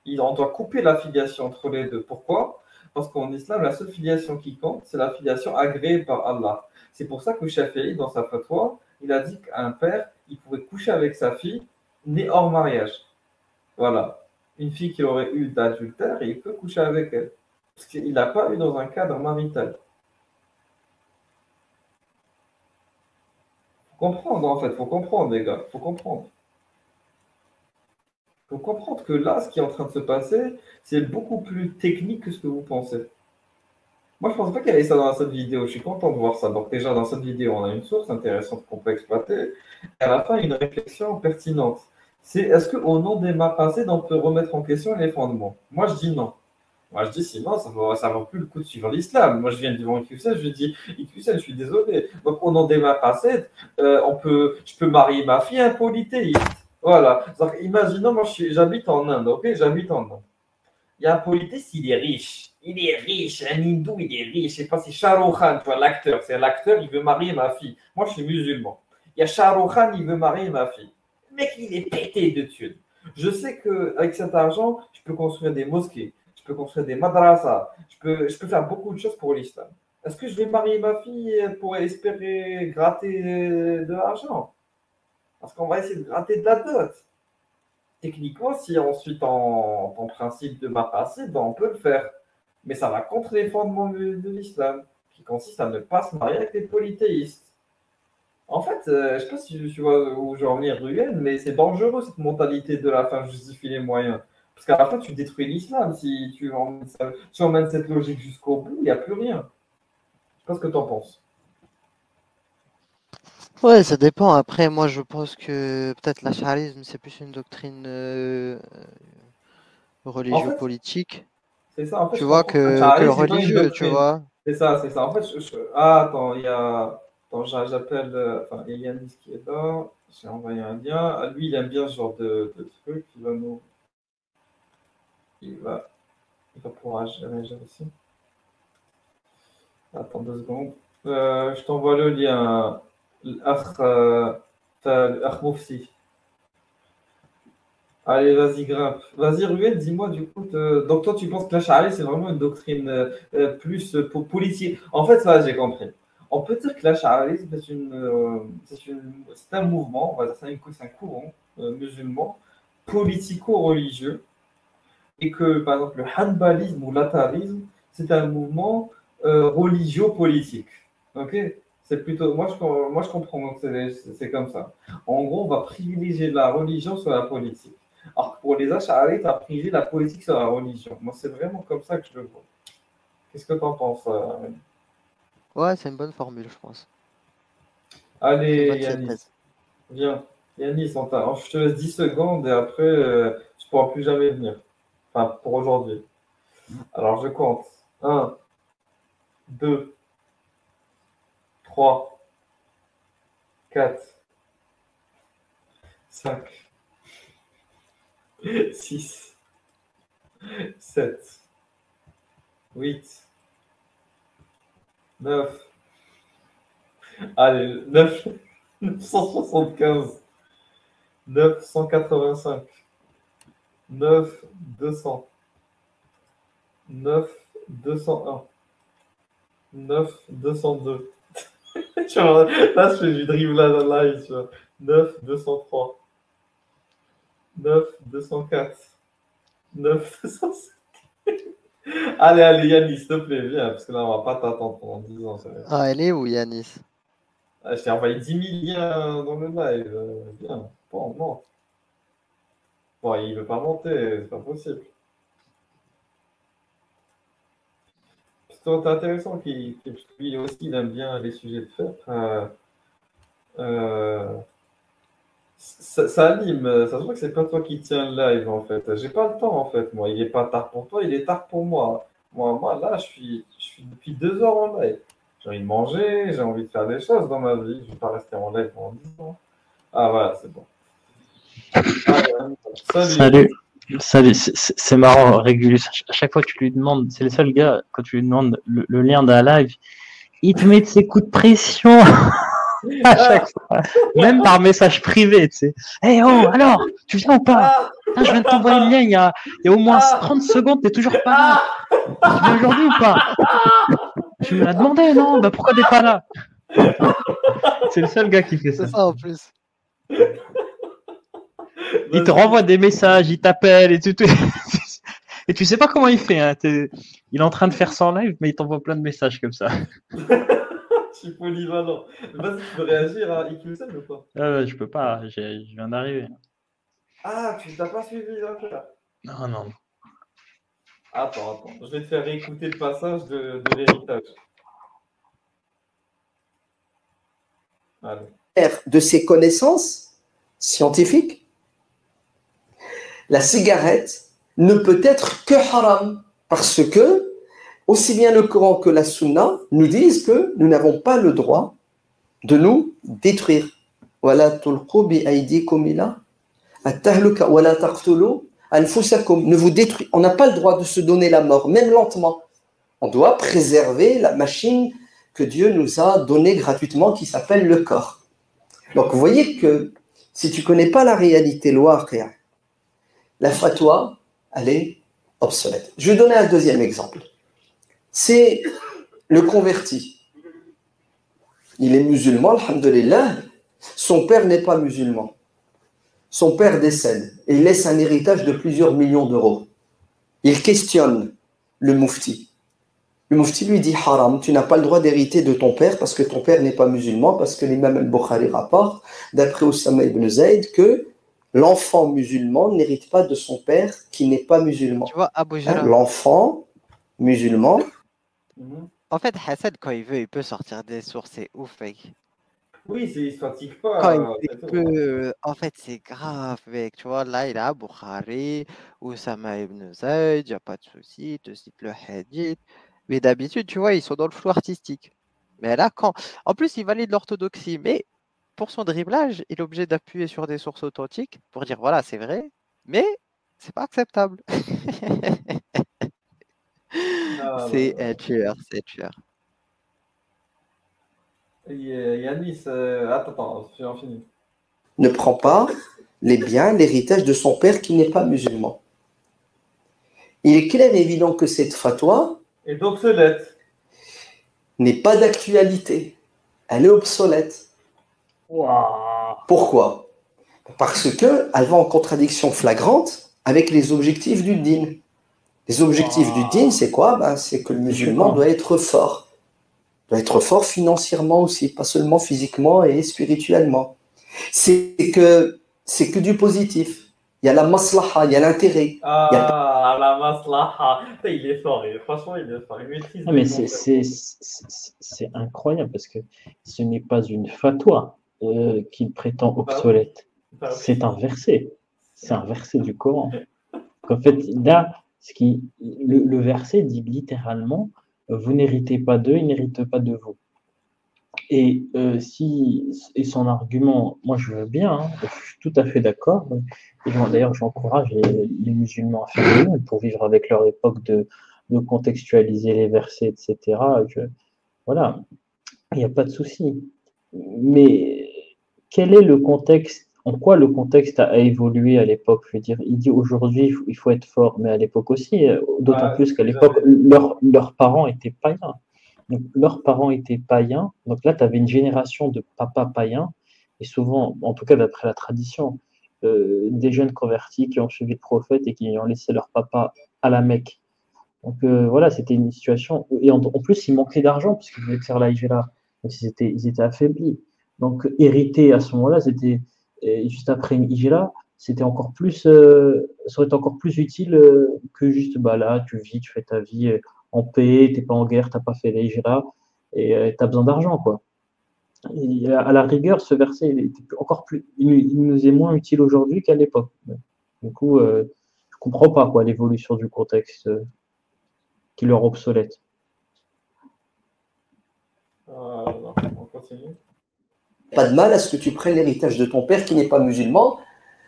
On doit couper la filiation entre les deux. Pourquoi? Parce qu'en islam, la seule filiation qui compte, c'est la filiation agréée par Allah. C'est pour ça que Shafi'i, dans sa fatwa, il a dit qu'un père, il pouvait coucher avec sa fille née hors mariage. Voilà. Une fille qui aurait eu d'adultère, il peut coucher avec elle. Parce qu'il n'a pas eu dans un cadre marital. Faut comprendre, en fait. Faut comprendre, les gars. Faut comprendre. Faut comprendre que là, ce qui est en train de se passer, c'est beaucoup plus technique que ce que vous pensez. Moi, je ne pensais pas qu'il y avait ça dans cette vidéo. Je suis content de voir ça. Donc, déjà, dans cette vidéo, on a une source intéressante qu'on peut exploiter. Et à la fin, une réflexion pertinente. C'est est-ce qu'au nom des maqasid, on peut remettre en question les fondements? Moi, je dis non. Moi, je dis sinon, ça vaut plus le coup de suivre l'islam. Moi, je viens devant IQCL, je lui dis IQCL, je suis désolé. Donc, au nom des maqasid, je peux marier ma fille à un polythéiste. Voilà. Donc, imaginons, moi, j'habite en Inde, ok? J'habite en Inde. Il y a un polythéiste, il est riche. Il est riche. Un hindou, il est riche. Je sais pas si Shah Rukh Khan, tu vois, l'acteur, c'est l'acteur, il veut marier ma fille. Moi, je suis musulman. Il y a Shah Rukh Khan, il veut marier ma fille. Le mec, il est pété de thunes. Je sais qu'avec cet argent, je peux construire des mosquées, je peux construire des madrasas, je peux faire beaucoup de choses pour l'islam. Est-ce que je vais marier ma fille pour espérer gratter de l'argent? Parce qu'on va essayer de gratter de la dot. Techniquement, si ensuite en principe de maqasid, on peut le faire. Mais ça va contre les fondements de l'islam, qui consiste à ne pas se marier avec les polythéistes. En fait, je ne sais pas si tu vois où je veux en venir, Ruben, mais c'est dangereux cette mentalité de la fin justifie les moyens. Parce qu'à la fin, tu détruis l'islam. Si tu emmènes cette logique jusqu'au bout, il n'y a plus rien. Je ne sais pas ce que tu en penses. Ouais, ça dépend. Après, moi, je pense que peut-être l'ash'arisme, c'est plus une doctrine En fait, religieux-politique, c'est ça. En fait, tu je vois, comprends que que Charlie, c'est pas une religieux, tu doctrine. vois. C'est ça, c'est ça. En fait, ah, attends, il y a. Attends, j'appelle. Enfin, il y a Yanis qui est là. J'ai envoyé un lien. Ah, lui, il aime bien ce genre de truc. Il va nous. Il va, il va pouvoir réagir aussi. Attends 2 secondes. Je t'envoie le lien. L'akh, l'akh Moufti. Allez, vas-y, grimpe. Vas-y, Ruel, dis-moi du coup. Donc, toi, tu penses que la charia, c'est vraiment une doctrine plus politique. En fait, ça, j'ai compris. On peut dire que l'ash'arisme, c'est un mouvement, on va dire, c'est un courant musulman, politico-religieux, et que, par exemple, le hanbalisme ou l'atharisme, c'est un mouvement religio-politique. Ok? C'est plutôt, moi, je comprends, donc c'est comme ça. En gros, on va privilégier la religion sur la politique. Alors que pour les Ash'arites, on va privilégier la politique sur la religion. Moi, c'est vraiment comme ça que je le vois. Qu'est-ce que tu en penses? Ouais, c'est une bonne formule, je pense. C'est une Allez, bonne Yanis, synthèse. viens. Yanis, je te laisse 10 secondes et après, tu ne pourras plus jamais venir. Enfin, pour aujourd'hui. Alors, je compte. 1, 2, 3, 4, 5, 6, 7, 8, 9. Allez, 9, 975, 985, 9, 200, 9, 201, 9, 202. Tu vois, là, je fais du dribblage en live, tu vois. 9, 203, 9, 204, 9, 205. Allez, allez, Yannis, s'il te plaît, viens, parce que là, on va pas t'attendre pendant 10 ans. Ah, elle est où, Yanis? Ah, je t'ai envoyé 10 000 liens dans le live. Viens, bon, non. Bon, il veut pas monter, c'est pas possible. C'est intéressant lui aussi, il aime bien les sujets de fer. Ça anime, ça se voit que c'est pas toi qui tiens le live en fait. J'ai pas le temps en fait, moi. Il est pas tard pour toi, il est tard pour moi. Moi là, je suis depuis 2 heures en live. J'ai envie de manger, j'ai envie de faire des choses dans ma vie. Je vais pas rester en live pendant 10 ans. Ah voilà, c'est bon. Salut. Salut. Salut, c'est marrant, Régulus. À chaque fois que tu lui demandes, c'est le seul gars, quand tu lui demandes le lien d'un live, il te met de ses coups de pression à chaque fois, même par message privé, tu sais. Hey oh, alors, tu viens ou pas? Putain, je viens de t'envoyer le lien il y a au moins 30 secondes, t'es toujours pas là. Tu viens aujourd'hui ou pas? Tu me l'as demandé, non? Bah pourquoi t'es pas là? C'est le seul gars qui fait ça. C'est ça en plus. Il te renvoie des messages, il t'appelle et tout. Et tu sais pas comment il fait. Hein. Il est en train de faire ça en live, mais il t'envoie plein de messages comme ça. Je suis polyvalent. Vas-y, tu peux réagir à IQSM ou pas? Je peux pas, je viens d'arriver. Ah, tu n'as pas suivi là? Non, non. Attends. Je vais te faire réécouter le passage de l'héritage. Allez. De ses connaissances scientifiques, la cigarette ne peut être que haram parce que aussi bien le Coran que la Sunna nous disent que nous n'avons pas le droit de nous détruire. Ne vous détruisez. On n'a pas le droit de se donner la mort, même lentement. On doit préserver la machine que Dieu nous a donnée gratuitement qui s'appelle le corps. Donc vous voyez que si tu ne connais pas la réalité, la fatwa, elle est obsolète. Je vais donner un deuxième exemple. C'est le converti. Il est musulman, alhamdoulilah. Son père n'est pas musulman. Son père décède et il laisse un héritage de plusieurs millions d'euros. Il questionne le mufti. Le mufti lui dit haram, tu n'as pas le droit d'hériter de ton père parce que ton père n'est pas musulman, parce que l'imam al-Bukhari rapporte, d'après Oussama ibn Zayd, que l'enfant musulman n'hérite pas de son père qui n'est pas musulman. Tu vois, Abu Jara. L'enfant musulman. En fait, Hassan, quand il veut, il peut sortir des sources, c'est ouf, mec. Oui, il ne se fatigue Quand il pas. dit C'est tout. que, en fait, c'est grave, mec. Tu vois, là, il a Bukhari, Oussama ibn Zayd, il n'y a pas de souci, il te cite le hadith. Mais d'habitude, tu vois, ils sont dans le flou artistique. Mais là, quand. En plus, il valide l'orthodoxie. Mais pour son dribblage, il est obligé d'appuyer sur des sources authentiques pour dire voilà, c'est vrai, mais c'est pas acceptable. Non, non, C'est non. un tueur, c'est un tueur. Yanis, attends, j'ai fini. Ne prend pas les biens, l'héritage de son père qui n'est pas musulman. Il est clair et évident que cette fatwa Et d'obsolète. n'est pas d'actualité. Elle est obsolète. Waouh. Pourquoi? Parce qu'elle va en contradiction flagrante avec les objectifs du dîn. Les objectifs du dîn, c'est quoi? C'est que le musulman doit être fort. Doit être fort financièrement aussi, pas seulement physiquement et spirituellement. C'est que du positif. Il y a la maslaha, il y a l'intérêt. Ah, la maslaha. Il est fort, franchement, il est fort. Il maîtrise Ah, mais les concepts. c'est incroyable parce que ce n'est pas une fatwa qu'il prétend obsolète. Bah oui. C'est un verset. C'est un verset du Coran. En fait, là, le verset dit littéralement vous n'héritez pas d'eux, ils n'héritent pas de vous. Et son argument, moi je veux bien, hein, je suis tout à fait d'accord. Et d'ailleurs, j'encourage les musulmans à faire de même pour vivre avec leur époque de contextualiser les versets, etc. Voilà, il n'y a pas de souci. Mais quel est le contexte, en quoi le contexte a évolué à l'époque? Je veux dire, il dit aujourd'hui il faut être fort, mais à l'époque aussi, d'autant Ouais, plus qu'à c'est l'époque, jamais. leurs parents étaient païens. Donc, leurs parents étaient païens. Donc là, tu avais une génération de papas païens, et souvent, en tout cas d'après la tradition, des jeunes convertis qui ont suivi le prophète et qui ont laissé leur papa à la Mecque. Donc voilà, c'était une situation. Et en plus, ils manquaient d'argent parce qu'ils voulaient faire la hijra. Donc ils étaient affaiblis. Donc hériter à ce moment-là, c'était juste après une hijra, c'était encore plus, ça aurait été encore plus utile que juste bah là, tu vis, tu fais ta vie en paix, t'es pas en guerre, t'as pas fait la hijra et tu as besoin d'argent, quoi. Et à la rigueur, ce verset, il était encore plus, il nous est moins utile aujourd'hui qu'à l'époque. Du coup, je comprends pas quoi l'évolution du contexte qui leur obsolète. On continue. Pas de mal à ce que tu prennes l'héritage de ton père qui n'est pas musulman.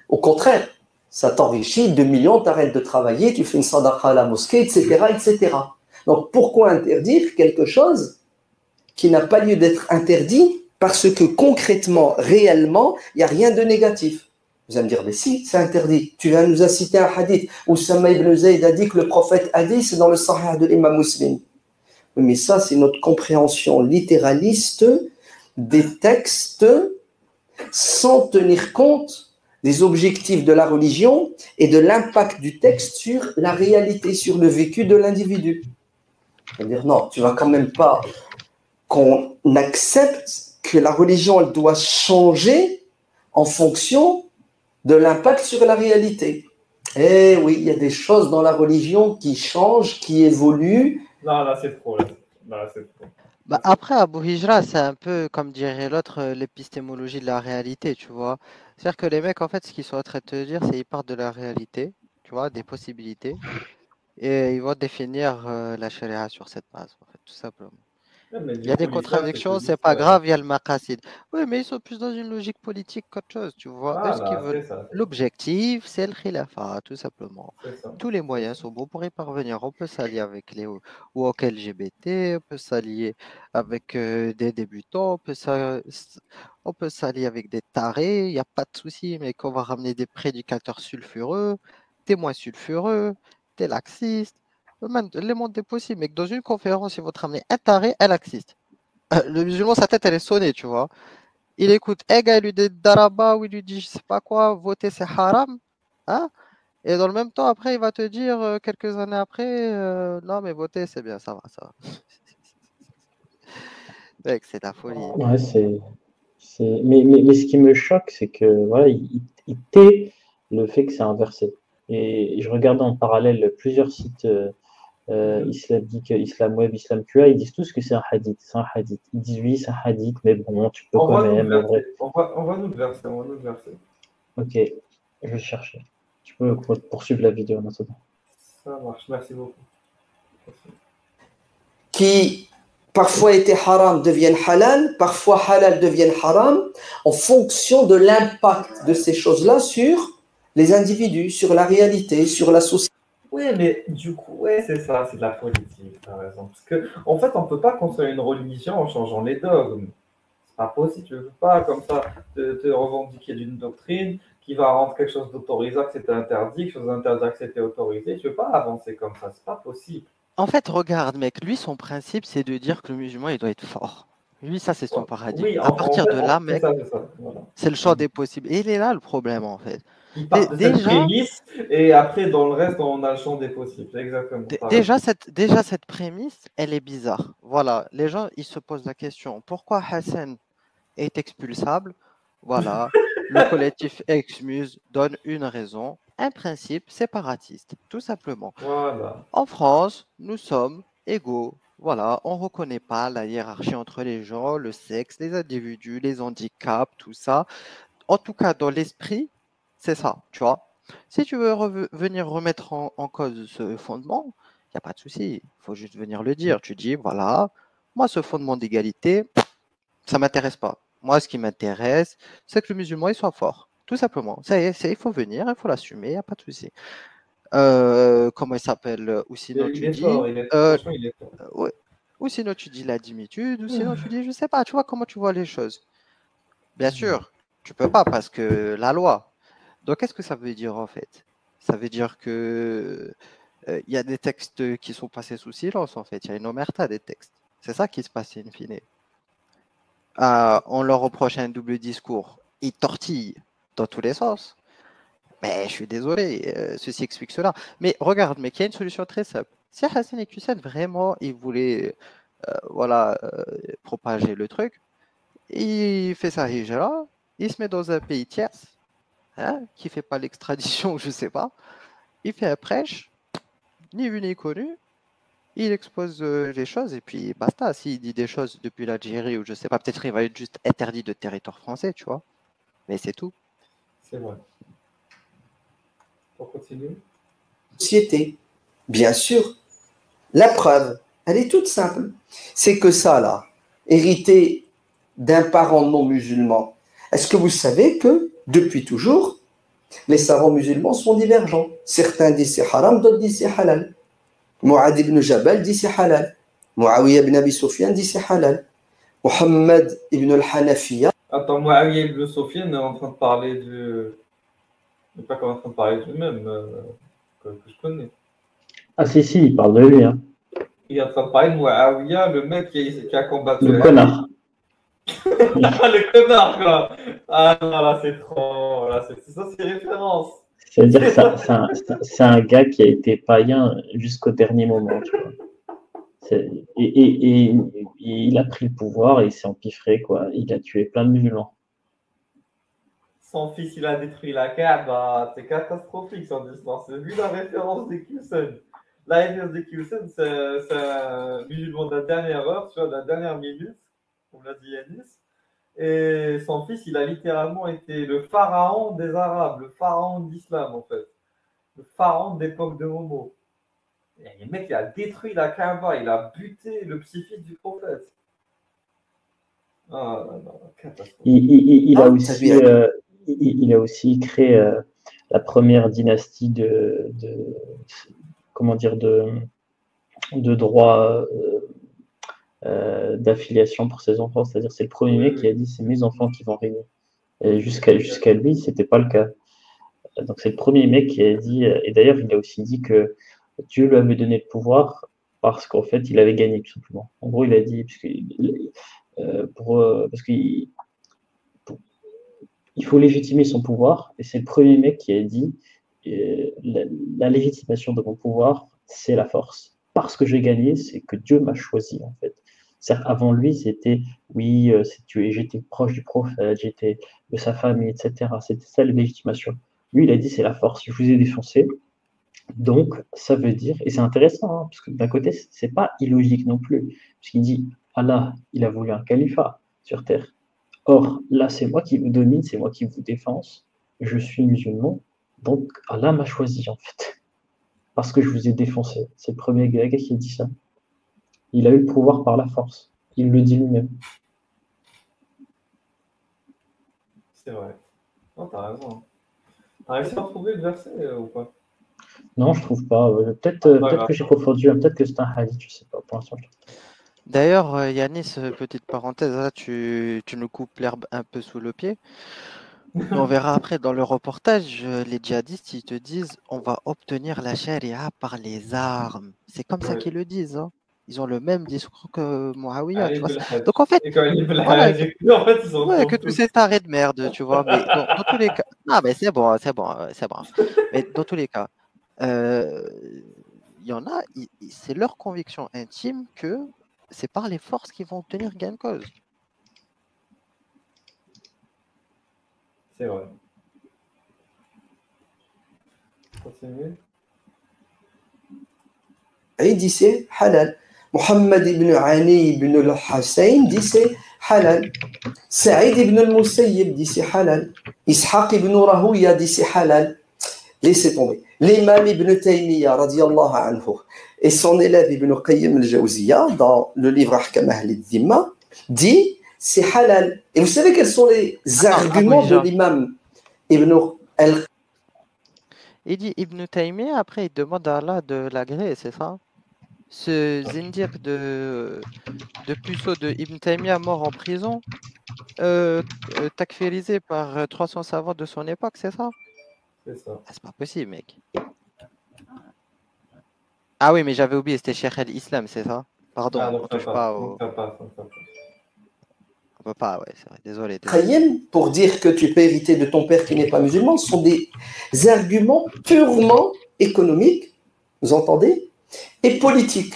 Au contraire, ça t'enrichit, 2 millions, t'arrêtes de travailler, tu fais une sadaqa à la mosquée, etc., etc. Donc pourquoi interdire quelque chose qui n'a pas lieu d'être interdit parce que concrètement, réellement, il n'y a rien de négatif? Vous allez me dire, mais si, c'est interdit. Tu viens nous a cité un hadith où Oussama ibn Zayd a dit que le prophète a dit, c'est dans le Sahih de l'imam Muslim. Mais ça, c'est notre compréhension littéraliste des textes sans tenir compte des objectifs de la religion et de l'impact du texte sur la réalité, sur le vécu de l'individu. C'est-à-dire, non, tu vas quand même pas qu'on accepte que la religion, elle doit changer en fonction de l'impact sur la réalité. Eh oui, il y a des choses dans la religion qui changent, qui évoluent. Non, là, c'est trop. Là, c'est trop. Bah, après, Abu Hijra, c'est un peu, comme dirait l'autre, l'épistémologie de la réalité, tu vois. C'est-à-dire que les mecs, en fait, ce qu'ils sont en train de te dire, c'est qu'ils partent de la réalité, tu vois, des possibilités, et ils vont définir la charia sur cette base, en fait, tout simplement. Mais Il du y a coup, des l'islam, c'est que contradictions, c'est pas l'islam. grave, il y a le maqasid. Oui, mais ils sont plus dans une logique politique qu'autre chose, tu vois. Eux, ce qu'ils Voilà, veulent, c'est ça. l'objectif, c'est le khilafa, tout simplement. C'est ça. Tous les moyens sont bons pour y parvenir. On peut s'allier avec les woke LGBT, on peut s'allier avec des débutants, on peut s'allier avec des tarés, il n'y a pas de souci, mais qu'on va ramener des prédicateurs sulfureux, des moins sulfureux, des laxistes. Les mondes des possibles, mais que dans une conférence, ils vont te ramener un taré, un laxiste. Le musulman, sa tête, elle est sonnée, tu vois. Il écoute un gars, il lui dit daraba, ou il lui dit je sais pas quoi, voter c'est haram. Hein? Et dans le même temps, après, il va te dire, quelques années après, non, mais voter, c'est bien, ça va, ça va. Mec, c'est de la folie. Ouais, mais ce qui me choque, c'est que voilà, il tait le fait que c'est inversé. Et je regarde en parallèle plusieurs sites Islam dit que Islam Web, Islam QA, ils disent tous que c'est un hadith. C'est un hadith. Ils disent oui, c'est un hadith, mais bon, tu peux quand même. En vrai. On va nous le verser, on va nous le verser. Ok, je vais chercher. Tu peux poursuivre la vidéo maintenant. Ça marche, merci beaucoup. Merci. Qui parfois étaient haram deviennent halal, parfois halal deviennent haram, en fonction de l'impact de ces choses-là sur les individus, sur la réalité, sur la société. Oui, mais du coup, ouais, c'est ça, c'est de la politique, t'as raison. Parce que, en fait, on ne peut pas construire une religion en changeant les dogmes. C'est pas possible, tu ne peux pas, comme ça, te revendiquer d'une doctrine qui va rendre quelque chose d'autorisé que c'était interdit, quelque chose d'interdit que c'était autorisé. Tu ne peux pas avancer comme ça, c'est pas possible. En fait, regarde, mec, lui, son principe, c'est de dire que le musulman, il doit être fort. Lui, ça, c'est son paradigme. Oui, à partir de là, mec, voilà. c'est le champ des possibles. Et il est là le problème, en fait. Il part de cette prémisse, et après, dans le reste, on a le champ des possibles. Exactement. Déjà, cette prémisse, elle est bizarre. Voilà, les gens, ils se posent la question, pourquoi Hassan est expulsable? Voilà, le collectif Exmuse donne une raison, un principe séparatiste, tout simplement. Voilà. En France, nous sommes égaux. Voilà, on ne reconnaît pas la hiérarchie entre les gens, le sexe, les individus, les handicaps, tout ça. En tout cas, dans l'esprit, c'est ça, tu vois. Si tu veux venir remettre en cause ce fondement, il n'y a pas de souci. Il faut juste venir le dire. Tu dis, voilà, moi, ce fondement d'égalité, ça ne m'intéresse pas. Moi, ce qui m'intéresse, c'est que le musulman, il soit fort. Tout simplement. Ça y est, il faut venir, il faut l'assumer, il n'y a pas de souci. Comment il s'appelle? Ou sinon, tu dis... Franchement, il est fort. Ouais. Ou sinon, tu dis la dimitude, ou sinon, tu dis, je sais pas, tu vois comment tu vois les choses. Bien sûr, tu peux pas parce que la loi. Donc, qu'est-ce que ça veut dire en fait? Ça veut dire que il y a des textes qui sont passés sous silence en fait. Il y a une omerta des textes. C'est ça qui se passe in fine. On leur reproche un double discours. Ils tortillent dans tous les sens. Mais je suis désolé, ceci explique cela. Mais regarde, mec, il y a une solution très simple. Si Hassan et Hussein vraiment ils voulaient propager le truc, il fait sa hijra, il se met dans un pays tiers, hein, qui ne fait pas l'extradition, je ne sais pas. Il fait un prêche, ni vu ni connu. Il expose les choses et puis basta. S'il dit des choses depuis l'Algérie ou je ne sais pas, peut-être il va être juste interdit de territoire français, tu vois. Mais c'est tout. C'est vrai. On continue. Société, bien sûr. La preuve, elle est toute simple. C'est que ça, là, hérité d'un parent non musulman. Est-ce que vous savez que, depuis toujours, les savants musulmans sont divergents? Certains disent c'est haram, d'autres disent c'est halal. Mu'ad ibn Jabal dit c'est halal. Muawiyah ibn Abi Sufyan dit c'est halal. Muhammad ibn al-Hanafiya. Attends, Muawiyah ibn Sufyan est en train de parler du... Je ne sais pas qu'on est en train de parler du même que je connais. Ah si, il parle de lui. Hein. Il est en train de parler de Muawiyah, le mec qui a combattu... Le connard. Le connard, quoi. Ah non, là, c'est trop... Là, c'est ça, c'est référence. C'est-à-dire que c'est un gars qui a été païen jusqu'au dernier moment. Tu vois. Et il a pris le pouvoir et il s'est empiffré, quoi. Il a tué plein de musulmans. Son fils, il a détruit la Kaaba. C'est catastrophique, son histoire. C'est lui la référence des Qsen. La référence des Qsen, c'est un musulman de la dernière heure, tu vois, de la dernière minute, comme l'a dit Yanis. Et son fils, il a littéralement été le pharaon des Arabes, le pharaon d'Islam, en fait. Le pharaon d'époque de Momo. Et le mec, il a détruit la Kaaba, il a buté le petit-fils du prophète. Ah non, catastrophe. Il a aussi créé la première dynastie de droit d'affiliation pour ses enfants. C'est-à-dire c'est le premier mec qui a dit c'est mes enfants qui vont régner. Et jusqu'à lui, c'était pas le cas. Donc c'est le premier mec qui a dit, et d'ailleurs il a aussi dit que Dieu lui avait donné le pouvoir parce qu'en fait il avait gagné tout simplement. En gros il a dit, parce qu'il faut légitimer son pouvoir, et c'est le premier mec qui a dit la légitimation de mon pouvoir, c'est la force. Parce que j'ai gagné, c'est que Dieu m'a choisi en fait. Certes, avant lui, c'était oui, j'étais proche du prophète, j'étais de sa famille, etc. C'était ça la légitimation. Lui, il a dit c'est la force. Je vous ai défoncé, Donc, ça veut dire, et c'est intéressant, hein, parce que d'un côté, c'est pas illogique non plus, puisqu'il dit, Allah, il a voulu un califat sur terre. Or, là, c'est moi qui vous domine, c'est moi qui vous défense, je suis musulman, donc Allah m'a choisi, en fait, parce que je vous ai défoncé. C'est le premier gars qui dit ça. Il a eu le pouvoir par la force. Il le dit lui-même. C'est vrai. Non, t'as raison. T'as réussi à retrouver le verset ou pas? Non, je trouve pas. Peut-être Pas peut-être grave. que j'ai confondu, peut-être que c'est un hadith, je sais pas. Pour l'instant, D'ailleurs, Yanis, petite parenthèse, là, tu nous coupes l'herbe un peu sous le pied. Mais on verra après dans le reportage, les djihadistes, ils te disent on va obtenir la charia par les armes. C'est comme ça Oui. qu'ils le disent, hein. Ils ont le même discours que Muawiyah, tu Allez, vois. Belhaj. Donc en fait, Et quand il est voilà, Belhaj, en fait, ils sont ouais, que contre tous tous. ces tarés de merde, tu vois. Mais dans tous les cas, non, mais c'est bon, c'est bon, c'est bon. Mais dans tous les cas, euh, il y en a, c'est leur conviction intime que c'est par les forces qu'ils vont obtenir gain de cause. C'est vrai. Continue. Il dit c'est halal. Mohammed ibn Ali ibn al-Hussein dit c'est halal. Saïd ibn al-Musayyib dit c'est halal. Ishaq ibn Rahouya dit c'est halal. Laissez tomber. L'imam ibn Taymiyyah radiallahu anhu et son élève ibn Qayyim al-Jawziyya dans le livre Ahkam Ahl al-Dhimma dit c'est halal. Et vous savez quels sont les arguments de l'imam ibn al Il dit Ibn Taymiyyah, après il demande à Allah de l'agréer, c'est ça? Ce zindir de puceau de Ibn Taymiyyah mort en prison, takfirisé par 300 savants de son époque, c'est ça? C'est ça. Ah, c'est pas possible, mec. Ah oui, mais j'avais oublié, c'était Cheikh el-Islam, c'est ça? Pardon, Ah, on donc ça touche passe. pas Donc au. ça passe. Donc ça passe. On peut pas, ouais, c'est vrai. Désolé, désolé. Qayyim pour dire que tu peux hériter de ton père qui n'est pas musulman sont des arguments purement économiques, vous entendez, et politiques.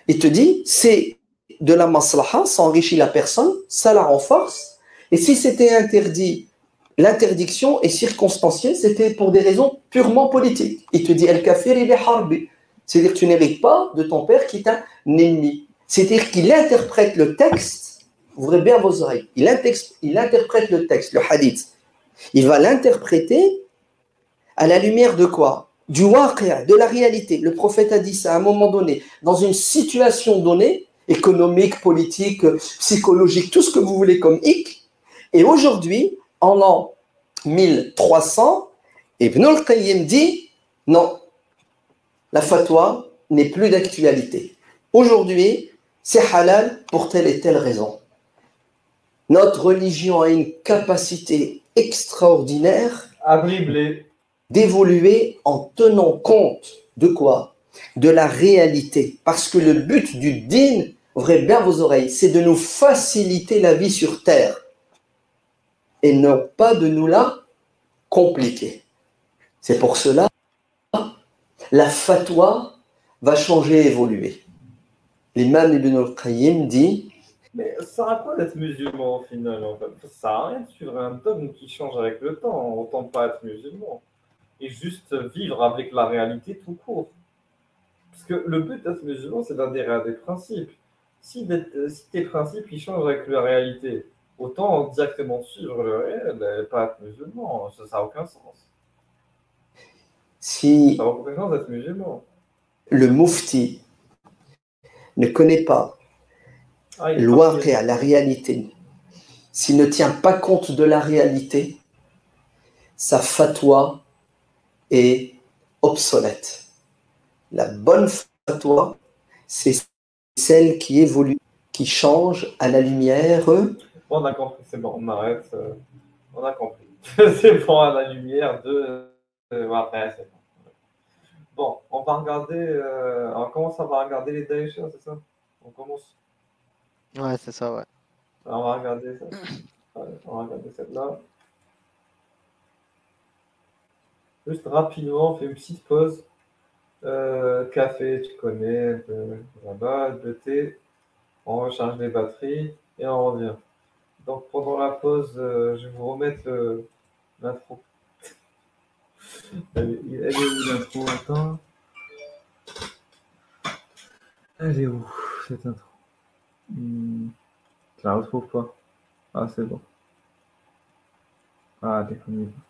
Il te dit, c'est de la maslaha, ça enrichit la personne, ça la renforce, et si c'était interdit, l'interdiction est circonstanciée, c'était pour des raisons purement politiques. Il te dit, el-kafir, il est harbi. C'est-à-dire que tu n'hérites pas de ton père qui est un ennemi. C'est-à-dire qu'il interprète le texte, ouvrez bien vos oreilles, il interprète le texte, le hadith. Il va l'interpréter à la lumière de quoi? Du waqi', de la réalité. Le prophète a dit ça à un moment donné, dans une situation donnée, économique, politique, psychologique, tout ce que vous voulez comme hic. Et aujourd'hui, en l'an 1300, Ibn al-Qayyim dit non, la fatwa n'est plus d'actualité. Aujourd'hui, c'est halal pour telle et telle raison. Notre religion a une capacité extraordinaire À dribbler. d'évoluer en tenant compte de quoi? De la réalité. Parce que le but du dîn, ouvrez bien vos oreilles, c'est de nous faciliter la vie sur terre et non pas de nous la compliquer. C'est pour cela la fatwa va changer, évoluer. L'imam Ibn al-Qayyim dit Mais ça sert à quoi d'être musulman au final en fait? Ça sert à rien de suivre un dogme qui change avec le temps. Autant pas être musulman. Et juste vivre avec la réalité tout court. Parce que le but d'être musulman, c'est d'adhérer à des principes. Si tes principes ils changent avec la réalité, autant directement suivre le réel et pas être musulman. Ça n'a aucun sens. si Ça n'a aucun sens d'être musulman. le mufti ne connaît pas Il est l'waqi', la réalité, s'il ne tient pas compte de la réalité, sa fatwa est obsolète. La bonne fatwa, c'est celle qui évolue, qui change à la lumière. Bon, on a compris, c'est bon, on arrête. On a compris. C'est bon, à la lumière de. Ouais, c'est bon. Bon, on va regarder. On commence à regarder les Daesh, c'est ça? On commence. Ouais, c'est ça, ouais. Alors, on va regarder ça. Ouais, on va regarder celle-là. Juste rapidement, on fait une petite pause. Café, tu connais, un peu là-bas, de thé. On recharge les batteries et on revient. Donc pendant la pause, je vais vous remettre l'intro. Elle est où l'intro? Attends. Elle est où cette intro? Je la retrouve pas. Ah, c'est bon. Ah, allez, on y va.